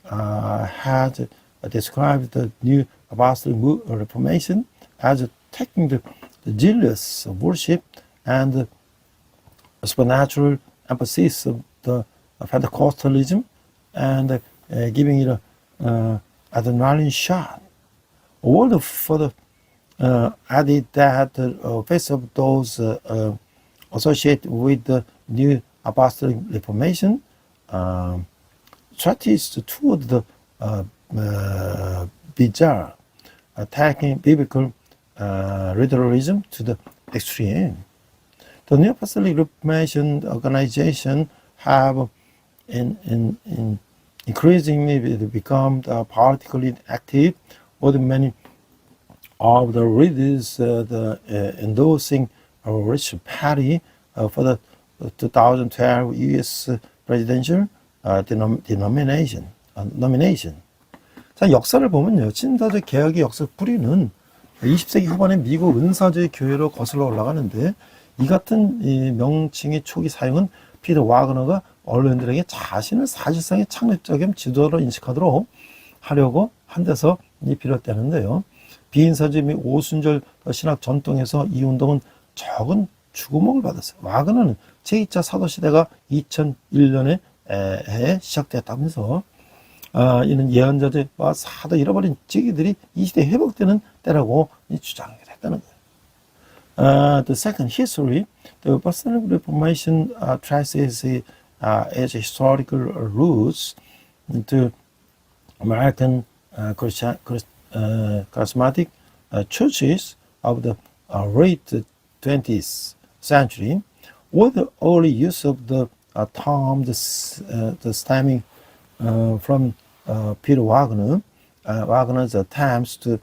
Speaker 2: has described the new apostolic reformation as taking the zealous worship and supernatural emphasis of the Pentecostalism and giving it a adrenaline shot. Ward further added that the face of those associated with the new apostolic reformation strategies toward the bizarre, attacking biblical literalism to the extreme. The New Apostolic Reformation organization have increasingly become politically active, with many of the leaders endorsing a rich party for the 2012 U.S. presidential nomination. 자, 역사를 보면요, 신사적 개혁의 역사 뿌리는 20세기 후반에 미국 은사제 교회로 거슬러 올라가는데, 이 같은 이 명칭의 초기 사용은 피터 와그너가 언론들에게 자신을 사실상의 창립적인 지도자로 인식하도록 하려고 한 데서 비롯되는데요. 비인사주의 및 오순절 신학 전통에서 이 운동은 적은 주고목을 받았어요. 와그너는 제2차 사도시대가 2001년에 시작되었다면서 이는 예언자들과 사도 잃어버린 지기들이 이 시대에 회복되는 때라고 주장하게 됐다는 거예요. The second history, the Apostolic Reformation traces its historical roots to American charismatic churches of the late 20th century, with the early use of the term stemming from Peter Wagner. Wagner's attempts to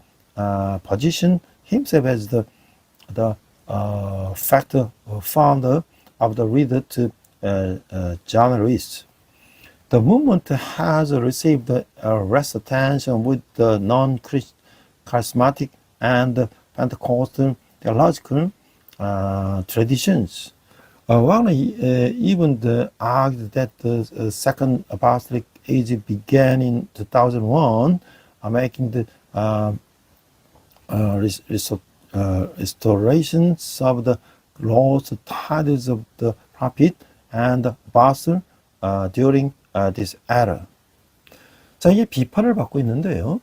Speaker 2: position himself as the founder of the reader to journalists. The movement has received less attention with the non-charismatic and Pentecostal theological traditions. Wagner even argued that the Second Apostolic Age began in 2001, making the restorations of the lost titles of the prophet and apostle during this era. 자, 이게 비판을 받고 있는데요.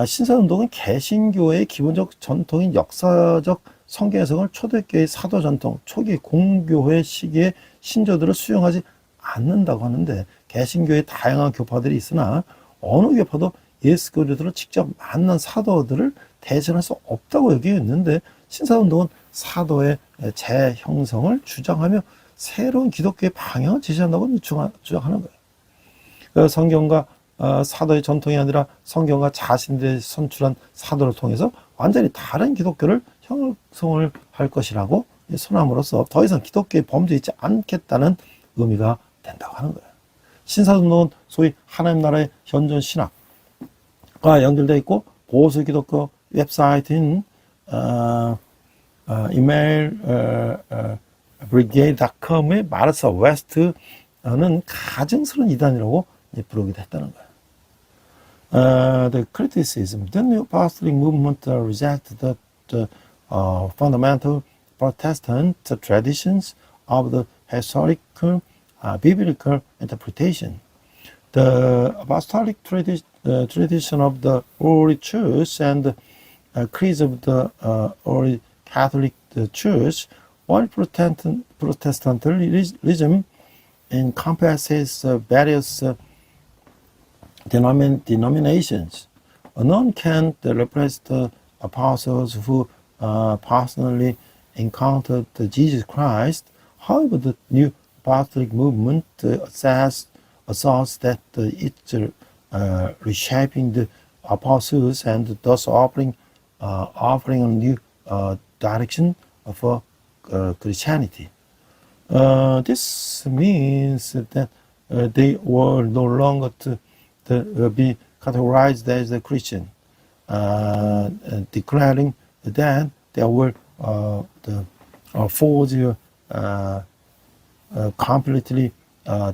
Speaker 2: 신사운동은 개신교의 기본적 전통인 역사적 성경 해석을 초대교회의 사도 전통, 초기 공교회 시기의 신조들을 수용하지 않는다고 하는데, 개신교의 다양한 교파들이 있으나 어느 교파도 예수 그리스도를 직접 만난 사도들을 대신할 수 없다고 여기했는데, 신사운동은 사도의 재형성을 주장하며 새로운 기독교의 방향을 제시한다고 주장하는 거예요. 성경과 사도의 전통이 아니라 성경과 자신들이 선출한 사도를 통해서 완전히 다른 기독교를 형성을 할 것이라고 선함으로써 더 이상 기독교의 범주에 있지 않겠다는 의미가 된다고 하는 거예요. 신사운동은 소위 하나님 나라의 현존 신학과 연결되어 있고, 보수 기독교 웹사이트인 이메일 brigade.com의 마르사 웨스트는 가증스러운 이단이라고 부르기도 했다는 거예요. The criticism, the new apostolic movement rejected the fundamental Protestant traditions of the historical biblical interpretation. The apostolic tradition of the early church and creeds of the early Catholic Church, while Protestantism encompasses various denominations. None can replace the apostles who personally encountered Jesus Christ. However, the new apostolic movement asserts that it's reshaping the apostles and thus offering a new direction for Christianity. This means that they were no longer to be categorized as a Christian, declaring that they were forged completely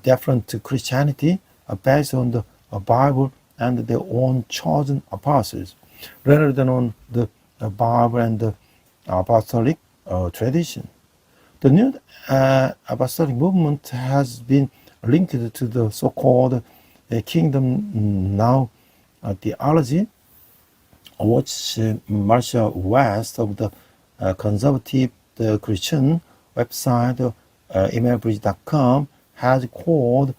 Speaker 2: different to Christianity based on the Bible and their own chosen apostles, rather than on the Bible and the apostolic tradition. The new apostolic movement has been linked to the so-called kingdom now theology, which Marcia West of the conservative Christian website emailbridge.com has called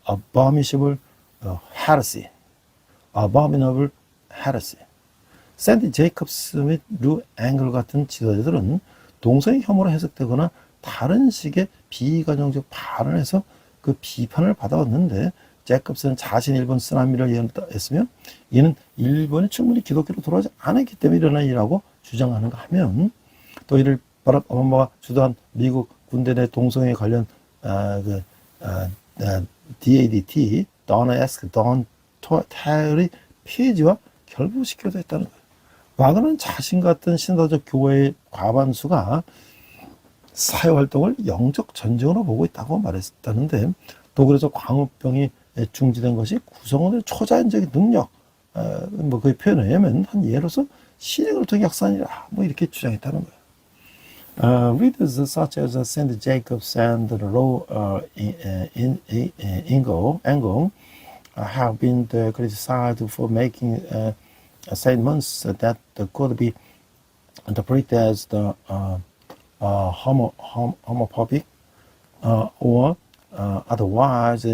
Speaker 2: abominable heresy. abominable heresy. 샌디 제이콥스 및 루 앵글 같은 지도자들은 동성애 혐오로 해석되거나 다른 식의 비가정적 발언에서 그 비판을 받아왔는데, 제이콥스는 자신이 일본 쓰나미를 예언했으며 이는 일본이 충분히 기독교로 돌아오지 않았기 때문에 일어난 일이라고 주장하는가 하면, 또 이를 바락 오바마가 주도한 미국 군대 내 동성애 관련 DADT, Don't Ask, Don't Tell의 폐지와 결부시키기도 했다는 거예요. 와그는 자신 같은 신사적 교회의 과반수가 사회활동을 영적 전쟁으로 보고 있다고 말했다는데, 독일에서 광우병이 중지된 것이 구성원의 초자연적인 능력, 그 표현을 하면 한 예로서 실행을 통해 역사니라, 이렇게 주장했다는 거예요. Readers such as St. Jacobs and Lo Engel have been criticized for making statements that could be interpreted as homophobic or otherwise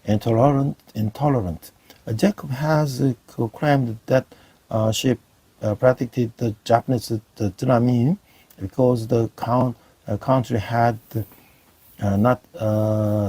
Speaker 2: intolerant. Jacob has claimed that she practiced the Japanese tsunami because the country had not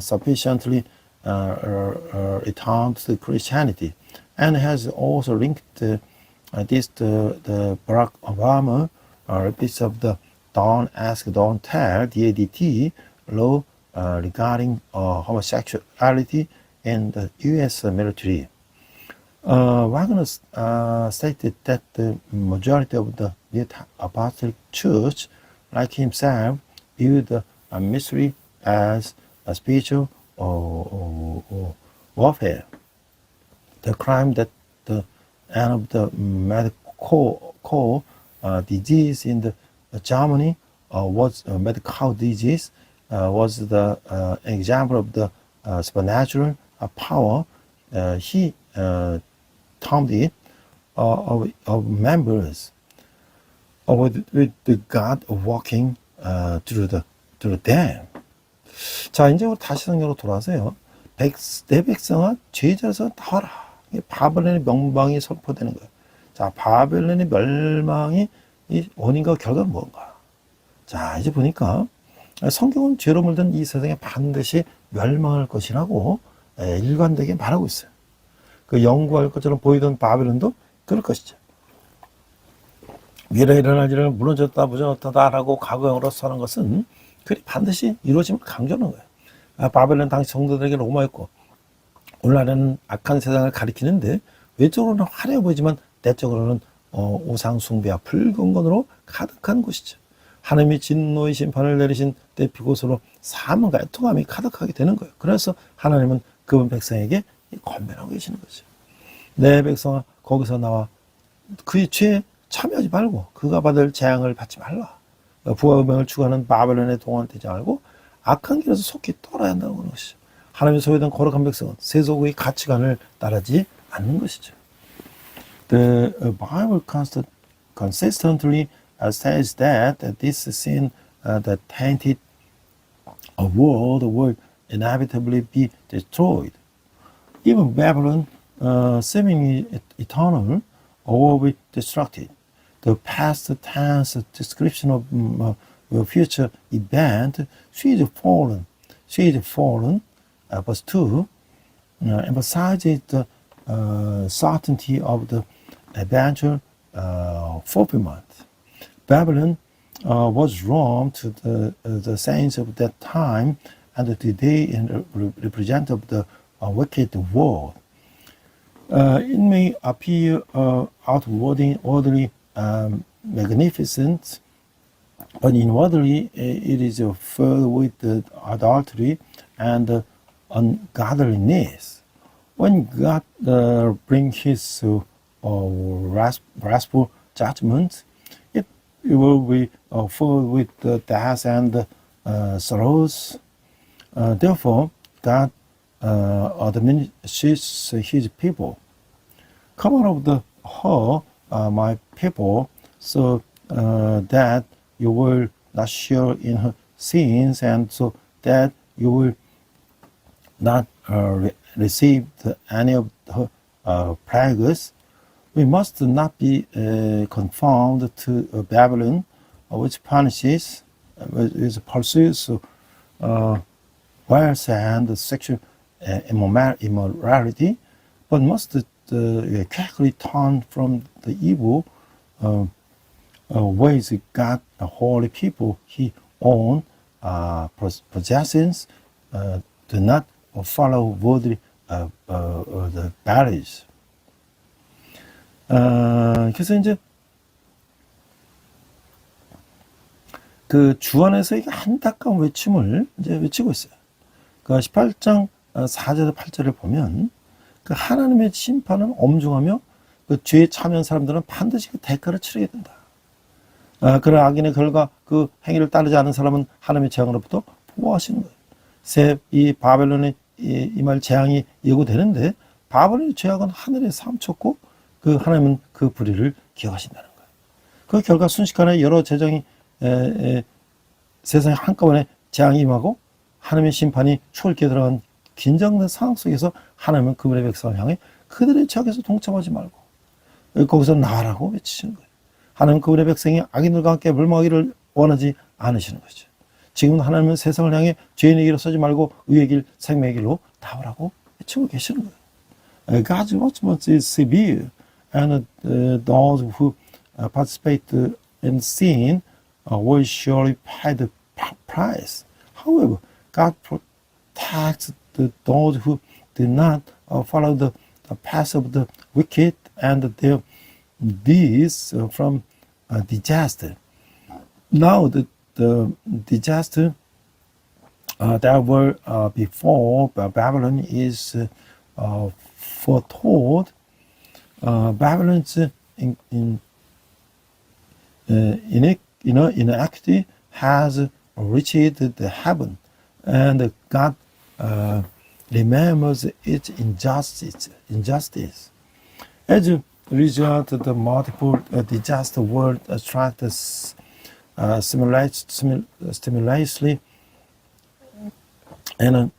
Speaker 2: sufficiently returned to Christianity, and has also linked this to the Barack Obama repeats of the Don't Ask, Don't Tell (DADT) law regarding homosexuality in the U.S. military. Wagner stated that the majority of the New Apostolic Church, like himself, viewed the mystery as a spiritual warfare. The crime that the end of the medical disease in the Germany was medical disease was the example of the supernatural power. He termed it of members with the God walking through them. 자, 이제 우리 다시 성경으로 돌아와서요. 내 백성아 죄에서 나와라. 바벨론의 멸망이 선포되는 거예요. 자, 바벨론의 멸망이 이 원인과 결과는 뭔가? 자, 이제 보니까 성경은 죄로 물든 이 세상에 반드시 멸망할 것이라고 일관되게 말하고 있어요. 그 영구할 것처럼 보이던 바벨론도 그럴 것이죠. 미래에 일어날 일을 무너졌다라고 과거형으로 하는 것은 그리 반드시 이루어짐을 강조하는 거예요. 바벨론 당시 성도들에게 로마였고, 오늘날에는 악한 세상을 가리키는데 외적으로는 화려해 보이지만 내적으로는 우상 숭배와 불경건으로 가득한 곳이죠. 하나님이 진노의 심판을 내리신 때 그곳으로 사망과 애통함이 가득하게 되는 거예요. 그래서 하나님은 그분 백성에게 권면하고 계시는 거죠. 내 백성아 거기서 나와 그의 죄에 참여하지 말고 그가 받을 재앙을 받지 말라. 부와 음행을 추구하는 바벨론에 동원되지 말고 악한 길에서 속히 떠나야 한다는 것이죠. 하나님의 소유된 거룩한 백성은 세속의 가치관을 따르지 않는 것이죠. The Bible consistently says that this sin that tainted a world will inevitably be destroyed. Even Babylon, seemingly eternal, will be destructed. The past tense description of a future event, she is fallen. Verse 2 emphasizes the certainty of the eventual fulfillment. Babylon was Rome to the saints of that time, and today represent of the wicked world. It may appear outwardly magnificent, but inwardly it is filled with adultery and ungodliness. When God brings His wrathful judgment, it will be filled with death and sorrows. Therefore, God administers His people. Come out of her, my people, so that you will not share in her sins, and so that you will not receive any of her plagues. We must not be conformed to Babylon, which punishes, which pursues wealth and sexual immorality, but must quickly turn from the evil ways God, the holy people He owns, possessions, do not follow worldly the values. 그래서 이제 그 주 안에서 이 안타까운 외침을 이제 외치고 있어요. 그 18장 4절에서 8절을 보면 그 하나님의 심판은 엄중하며 그 죄에 참여한 사람들은 반드시 그 대가를 치르게 된다. 그런 악인의 결과 그 행위를 따르지 않은 사람은 하나님의 재앙으로부터 보호하시는 거예요. 이 바벨론의 이말 재앙이 예고되는데 바벨론의 죄악은 하늘에 삼쳤고 그 하나님은 그 불의를 기억하신다는 거예요. 그 결과 순식간에 여러 재정이 세상에 한꺼번에 재앙이 임하고 하나님의 심판이 초월기에 들어간 긴장된 상황 속에서 하나님은 그분의 백성을 향해 그들의 죄악에서 동참하지 말고 거기서 나라고 외치시는 거예요. 하나님은 그분의 백성이 악인들과 함께 멸망하기를 원하지 않으시는 거죠. 지금 하나님은 세상을 향해 죄인의 길로 서지 말고 의의 길, 생명의 길로 나오라고 외치고 계시는 거예요. God's judgment is severe, and those who participate in sin will surely pay the price. However, God protects those who do not follow the path of the wicked and their deeds from disaster. Now the disaster that were before Babylon is foretold. Babylon's inequity has reached the heaven, and God remembers its injustice. As a result, the multiple disaster will attract stimulously in an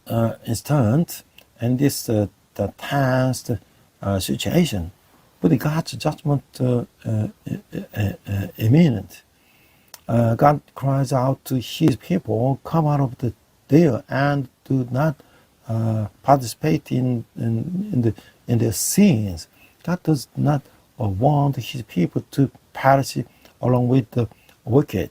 Speaker 2: instant, and this the tense situation. But God's judgment imminent. God cries out to His people, "Come out of there and do not participate in their sins." God does not want His people to perish along with the wicked.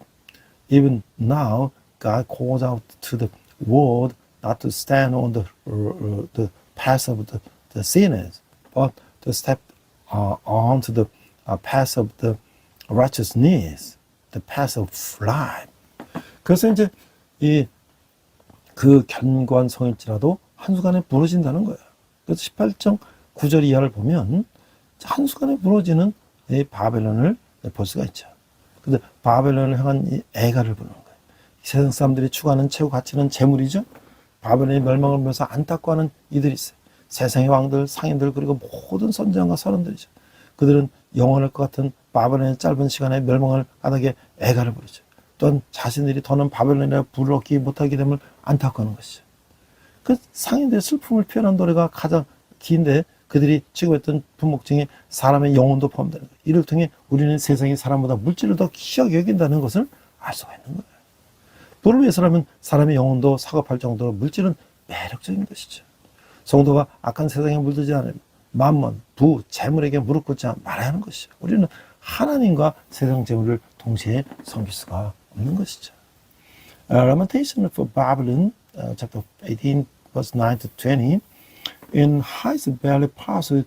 Speaker 2: Even now, God calls out to the world not to stand on the path of the sinners, but to step onto the path of the righteousness, the path of life. 그래서 이제 그 견고한성일지라도 한순간에 무너진다는 거예요. 그래서 18장 9절 이하를 보면 한순간에 무너지는 이 바벨론을 볼 수가 있죠. 근데 바벨론을 향한 이 애가를 부르는 거예요. 세상 사람들이 추구하는 최고 가치는 재물이죠. 바벨론의 멸망을 보면서 안타까워하는 이들이 있어요. 세상의 왕들, 상인들, 그리고 모든 선지자와 선원들이죠. 그들은 영원할 것 같은 바벨론의 짧은 시간에 멸망을 안하게 애가를 부르죠. 또한 자신들이 더는 바벨론에 불을 얻기 못하게 됨을 안타까워하는 것이죠. 그 상인들의 슬픔을 표현한 노래가 가장 긴데 그들이 취급했던 품목 중에 사람의 영혼도 포함되는 거예요. 이를 통해 우리는 세상의 사람보다 물질을 더 귀하게 여긴다는 것을 알 수가 있는 거예요. 도를 위해서라면 사람의 영혼도 사급할 정도로 물질은 매력적인 것이죠. 성도가 악한 세상에 물들지 않으면 만몬, 부, 재물에게 무릎 꿇지 말아야 하는 것이죠. 우리는 하나님과 세상 재물을 동시에 섬길 수가 없는 것이죠. Lamentation for Babylon, chapter 18, verse 9 to 20. In highest valley passed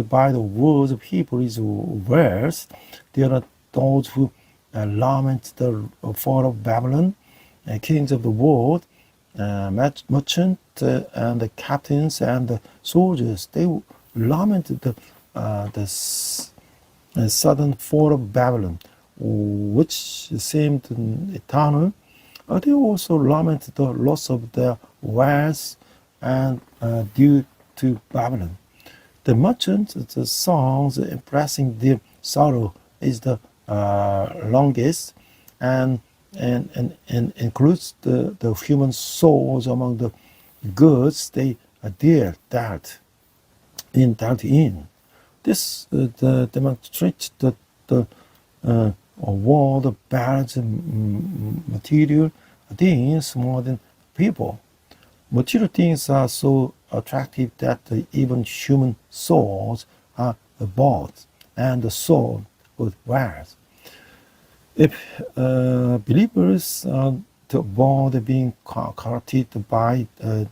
Speaker 2: by the words of Hebrews verse, there are those who lament the fall of Babylon, kings of the world, merchants and the captains and the soldiers. They lament the sudden fall of Babylon, which seemed eternal. They also lament the loss of their wealth and due to Babylon. The merchants, the songs expressing their sorrow is the longest and includes the human souls among the goods they dealt in. This demonstrates the world of balance material things more than people. Material things are so attractive that even human souls are bought and sold with wealth. If believers to avoid being corrupted by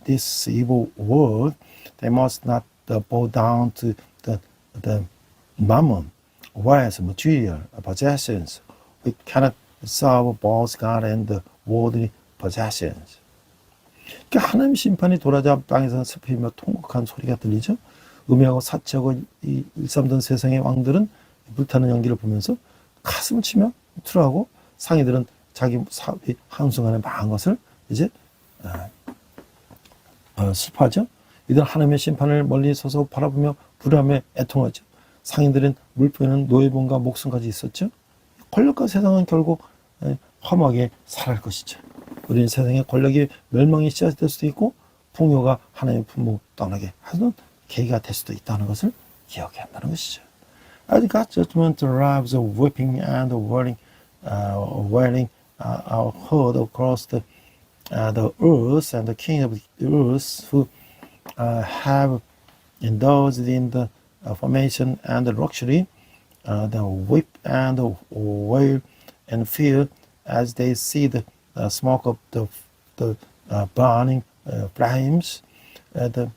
Speaker 2: this evil world, they must not bow down to the mammon, wealth, material possessions. We cannot serve both God and the worldly possessions. 그러니까 하나님 심판이 돌아자 땅에서 슬피며 통곡한 소리가 들리죠. 음해하고 사치하고 이 일삼던 세상의 왕들은 불타는 연기를 보면서 가슴을 치며 투하고 상인들은 자기 사업이 한순간에 망한 것을 이제 슬퍼하죠. 이들은 하나님의 심판을 멀리 서서 바라보며 불안함에 애통하죠. 상인들은 물품에는 노예분과 목숨까지 있었죠. 권력과 세상은 결국 험하게 살아갈 것이죠. 우리는 세상의 권력이 멸망이 씨앗될 수도 있고 풍요가 하나님의 품목 떠나게 하는 계기가 될 수도 있다는 것을 기억해야 한다는 것이죠. As God's judgment arrives of whipping and wailing are heard across the earth, and the king of the earth who have indulged in the formation and the luxury, the whip and wail and fear as they see the smoke of the burning flames, the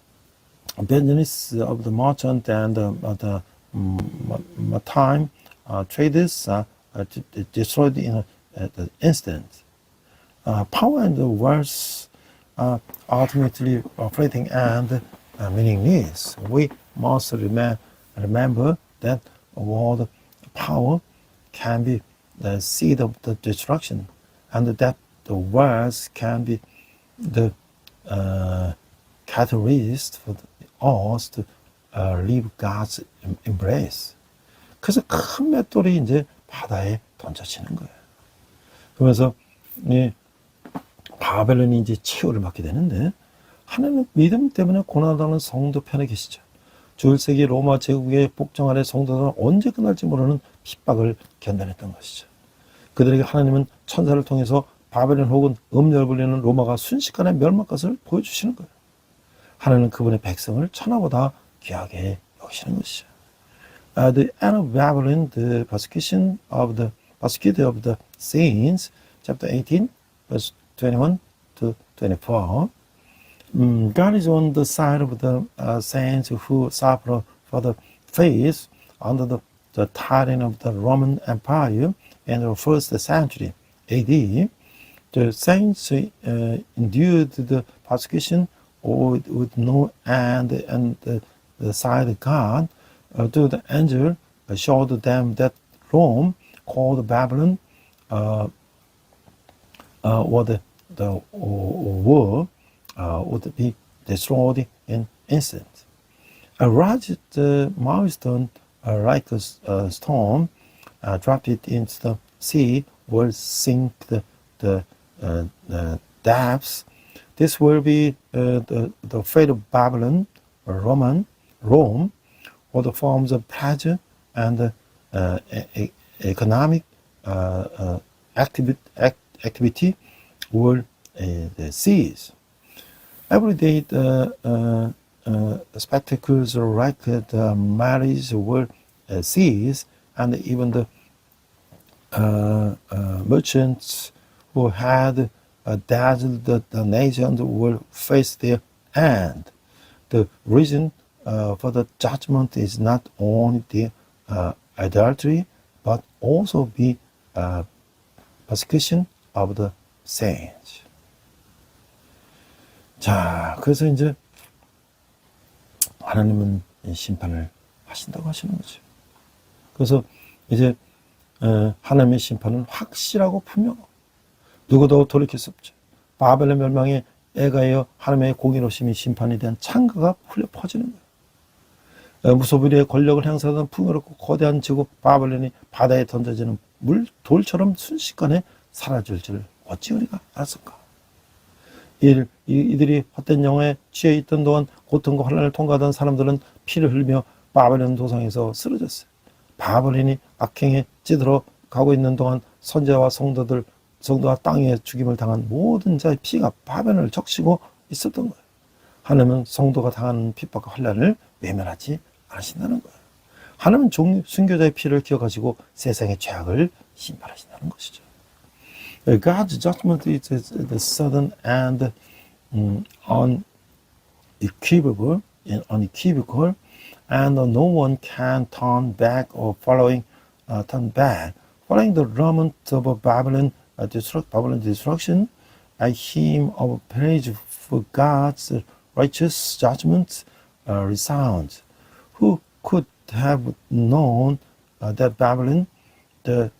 Speaker 2: vengeance of the merchant and the maritime traders destroyed in an instant. Power and wealth are ultimately fleeting and meaningless. We must remember that world power can be the seed of the destruction, and that the wealth can be the catalyst for us to leave God's embrace. 그래서 큰 맷돌이 이제 바다에 던져지는 거예요. 그러면서 바벨론이 이제 치유를 받게 되는데, 하나님은 믿음 때문에 고난당하는 성도 편에 계시죠. 11세기 로마 제국의 복종 아래 성도들은 언제 끝날지 모르는 핍박을 견뎌냈던 것이죠. 그들에게 하나님은 천사를 통해서 바벨론 혹은 음녀를 불리는 로마가 순식간에 멸망 것을 보여주시는 거예요. 하나님은 그분의 백성을 천하보다 귀하게 여기시는 것이죠. At the end of Babylon, the persecuted of the saints, chapter 18, verse 21 to 24. God is on the side of the saints who suffer for the faith under the tyranny of the Roman Empire in the first century AD. The saints endured the persecution with no end, and the side of God to the angel showed them that Rome called Babylon the war would be destroyed in instant. A rugged milestone like a storm dropped it into the sea will sink the depths. This will be the fate of Babylon, Rome, or the forms of pleasure and economic activity will cease. Every day the spectacles like the marriage will cease, and even the merchants who had dazzled the nations will face their end. The reason for the judgment is not only the adultery, but also the persecution of the saints. 자, 그래서 이제 하나님은 심판을 하신다고 하시는 거죠. 그래서 이제 하나님의 심판은 확실하고 분명하고 누구도 돌이킬 수 없죠. 바벨의 멸망에 애가여 하나님의 공의로우심이 심판에 대한 창가가 풀려 퍼지는 거예요. 무소불위의 권력을 행사하던 풍요롭고 거대한 지구 바벨론이 바다에 던져지는 돌처럼 순식간에 사라질 줄 어찌 우리가 알았을까? 이들이 헛된 영화에 취해 있던 동안 고통과 환난을 통과하던 사람들은 피를 흘리며 바벨론 도상에서 쓰러졌어요. 바벨론이 악행에 찌들어 가고 있는 동안 선지자와 성도와 땅에 죽임을 당한 모든 자의 피가 바벨론을 적시고 있었던 거예요. 하나님은 성도가 당하는 핍박과 환난을 외면하지 않으신다는 거예요. 하나님은 순교자의 피를 기억하시고 세상의 죄악을 심판하신다는 것이죠. God's judgment is the sudden and unequivocal, and no one can turn back or turn back. Following the lament of Babylon destruction, a hymn of praise for God's righteous judgment resounds. Who could have known that Babylon, the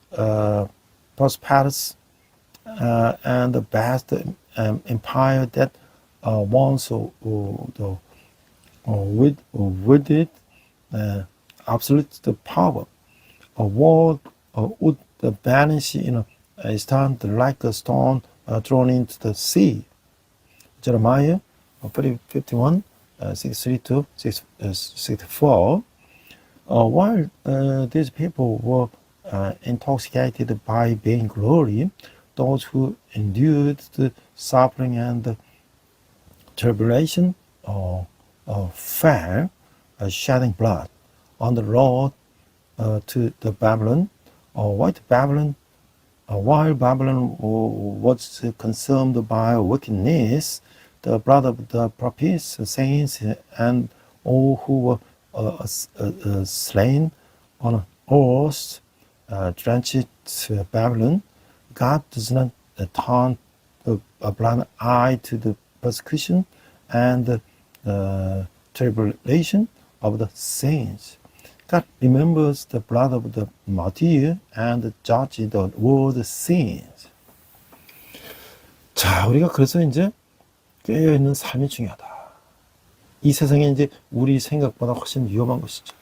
Speaker 2: prosperous and the vast empire that once with it absolute power, a world would vanish in an instant like a stone thrown into the sea. Jeremiah 51, 63 to 64. While these people were intoxicated by vain glory, those who endured the suffering and the tribulation fell, shedding blood on the road to the Babylon. While Babylon was consumed by wickedness, the blood of the prophets, saints, and all who were slain on earth drenched Babylon. God does not turn a blind eye to the persecution and the tribulation of the saints. God remembers the blood of the martyr and judges the world's sins. 자, 우리가 그래서 이제 깨어있는 삶이 중요하다. 이 세상에 이제 우리 생각보다 훨씬 위험한 것이죠.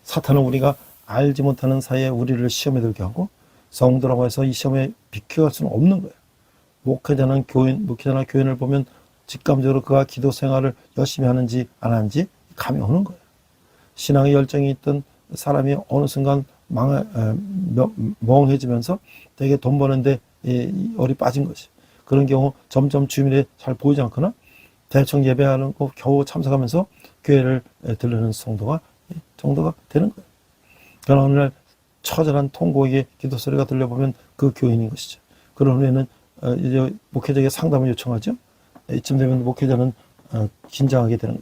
Speaker 2: 사탄은 우리가 알지 못하는 사이에 우리를 시험에 들게 하고 성도라고 해서 이 시험에 비켜갈 수는 없는 거예요. 목회자나 교인을 보면 직감적으로 그가 기도 생활을 열심히 하는지 안 하는지 감이 오는 거예요. 신앙의 열정이 있던 사람이 어느 순간 멍해지면서 되게 돈 버는데 얼이 빠진 것이. 그런 경우 점점 주민에 잘 보이지 않거나 대충 예배하는 거 겨우 참석하면서 교회를 들르는 정도가 되는 거예요. 그러나 어느 날 처절한 통곡의 기도 소리가 들려보면 그 교인인 것이죠. 그런 후에는 이제 목회자에게 상담을 요청하죠. 이쯤 되면 목회자는 긴장하게 되는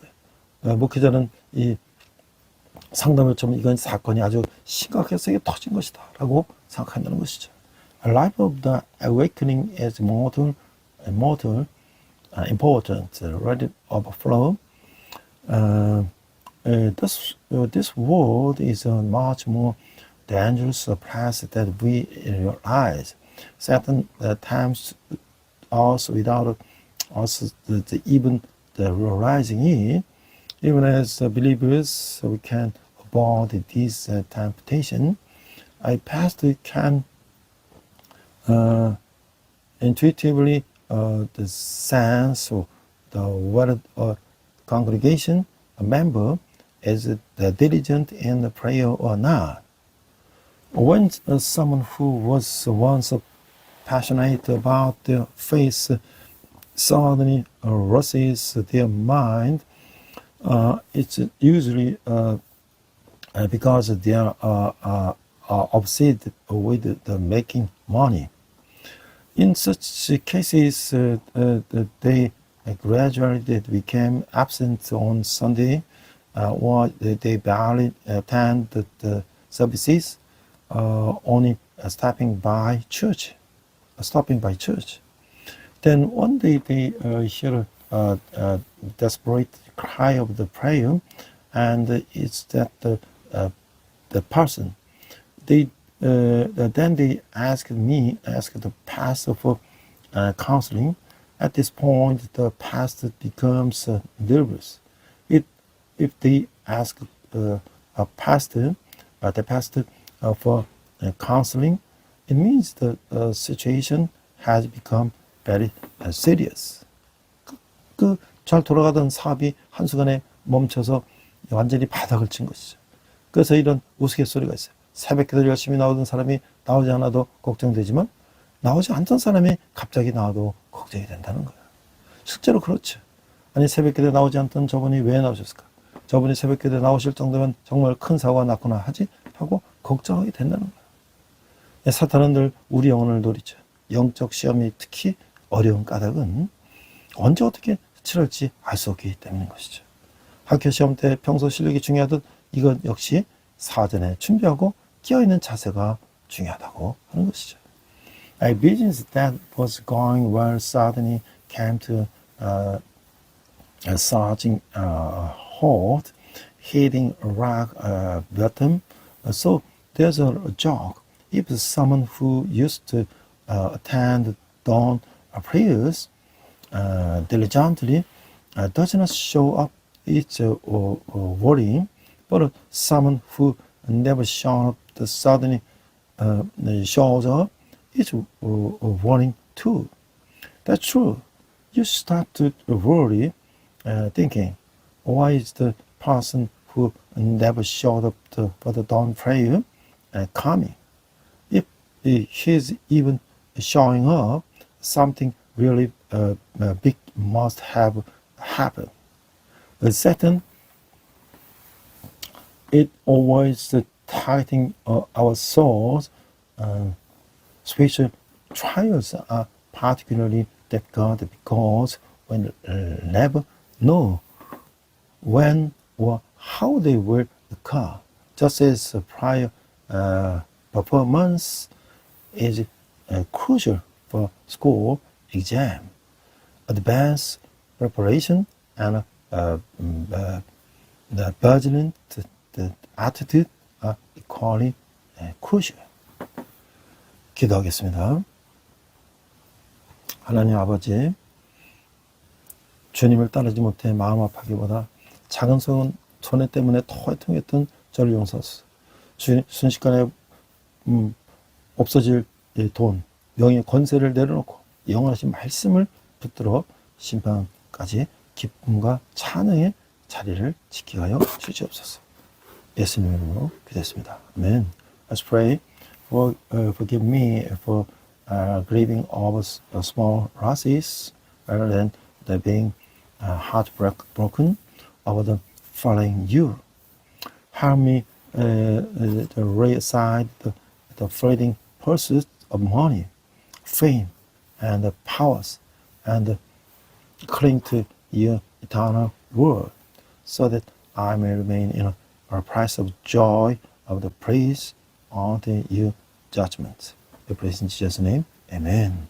Speaker 2: 거예요. 목회자는 이 상담을 요청하면 이건 사건이 아주 심각해서 이게 터진 것이다 라고 생각한다는 것이죠. A life of the awakening is important, ready overflow. This world is much more dangerous place that we realize. Certain times also without us even realizing it, even as believers, we can avoid this temptation. A pastor can intuitively the sense of whether a congregation, a member, is diligent in the prayer or not. When someone who was once passionate about their faith suddenly loses their mind, it's usually because they are obsessed with making money. In such cases, they gradually became absent on Sunday, or they barely attend the services, only stopping by church. Then one day they hear a desperate cry of the prayer, and it's that the person. Then they ask the pastor for counseling. At this point, the pastor becomes nervous. If they ask the pastor for counseling, it means the situation has become very serious. 그 잘 돌아가던 사업이 한순간에 멈춰서 완전히 바닥을 친 것이죠. 그래서 이런 우스갯소리가 있어요. 새벽기도 열심히 나오던 사람이 나오지 않아도 걱정되지만 나오지 않던 사람이 갑자기 나와도 걱정이 된다는 거예요. 실제로 그렇죠. 아니 새벽기도에 나오지 않던 저분이 왜 나오셨을까? 저분이 새벽기도에 나오실 정도면 정말 큰 사고가 났구나 하지 하고 걱정하게 된다는 거예요. 사탄은 늘 우리 영혼을 노리죠. 영적 시험이 특히 어려운 까닭은 언제 어떻게 치를지 알 수 없기 때문인 것이죠. 학교 시험 때 평소 실력이 중요하듯 이것 역시 사전에 준비하고 끼어있는 자세가 중요하다고 하는 것이죠. A business that was going well suddenly came to a surging halt, hitting rock bottom. So there's a joke. If someone who used to attend dawn prayers diligently does not show up, it's worrying. But someone who never shows up suddenly shows up, it's worrying too. That's true. You start to worry, thinking, why is the person who never showed up for the dawn prayer coming? If he's even showing up, something really big must have happened. Satan, it always targeting our souls. Spiritual trials are particularly difficult because we never know when or how they will occur. Just as prior performance is crucial for school exam, advanced preparation and the vigilant attitude are equally crucial. 기도하겠습니다. 하나님 아버지, 주님을 따르지 못해 마음 아파하기보다 작은 손해 때문에 통했던 저를 용서하소서. 순식간에 없어질 돈, 명예, 권세를 내려놓고 영원하신 말씀을 붙들어 심판까지 기쁨과 찬양의 자리를 지키게 하여 주시옵소서. 예수님 이름으로 기도했습니다. 아멘. Let's pray. Forgive me for grieving over small losses rather than being heartbroken over the following you. Help me to lay aside the fleeting pursuit of money, fame, and the powers, and cling to your eternal word, so that I may remain in a price of joy of the praise until your judgment. We praise in Jesus' name. Amen.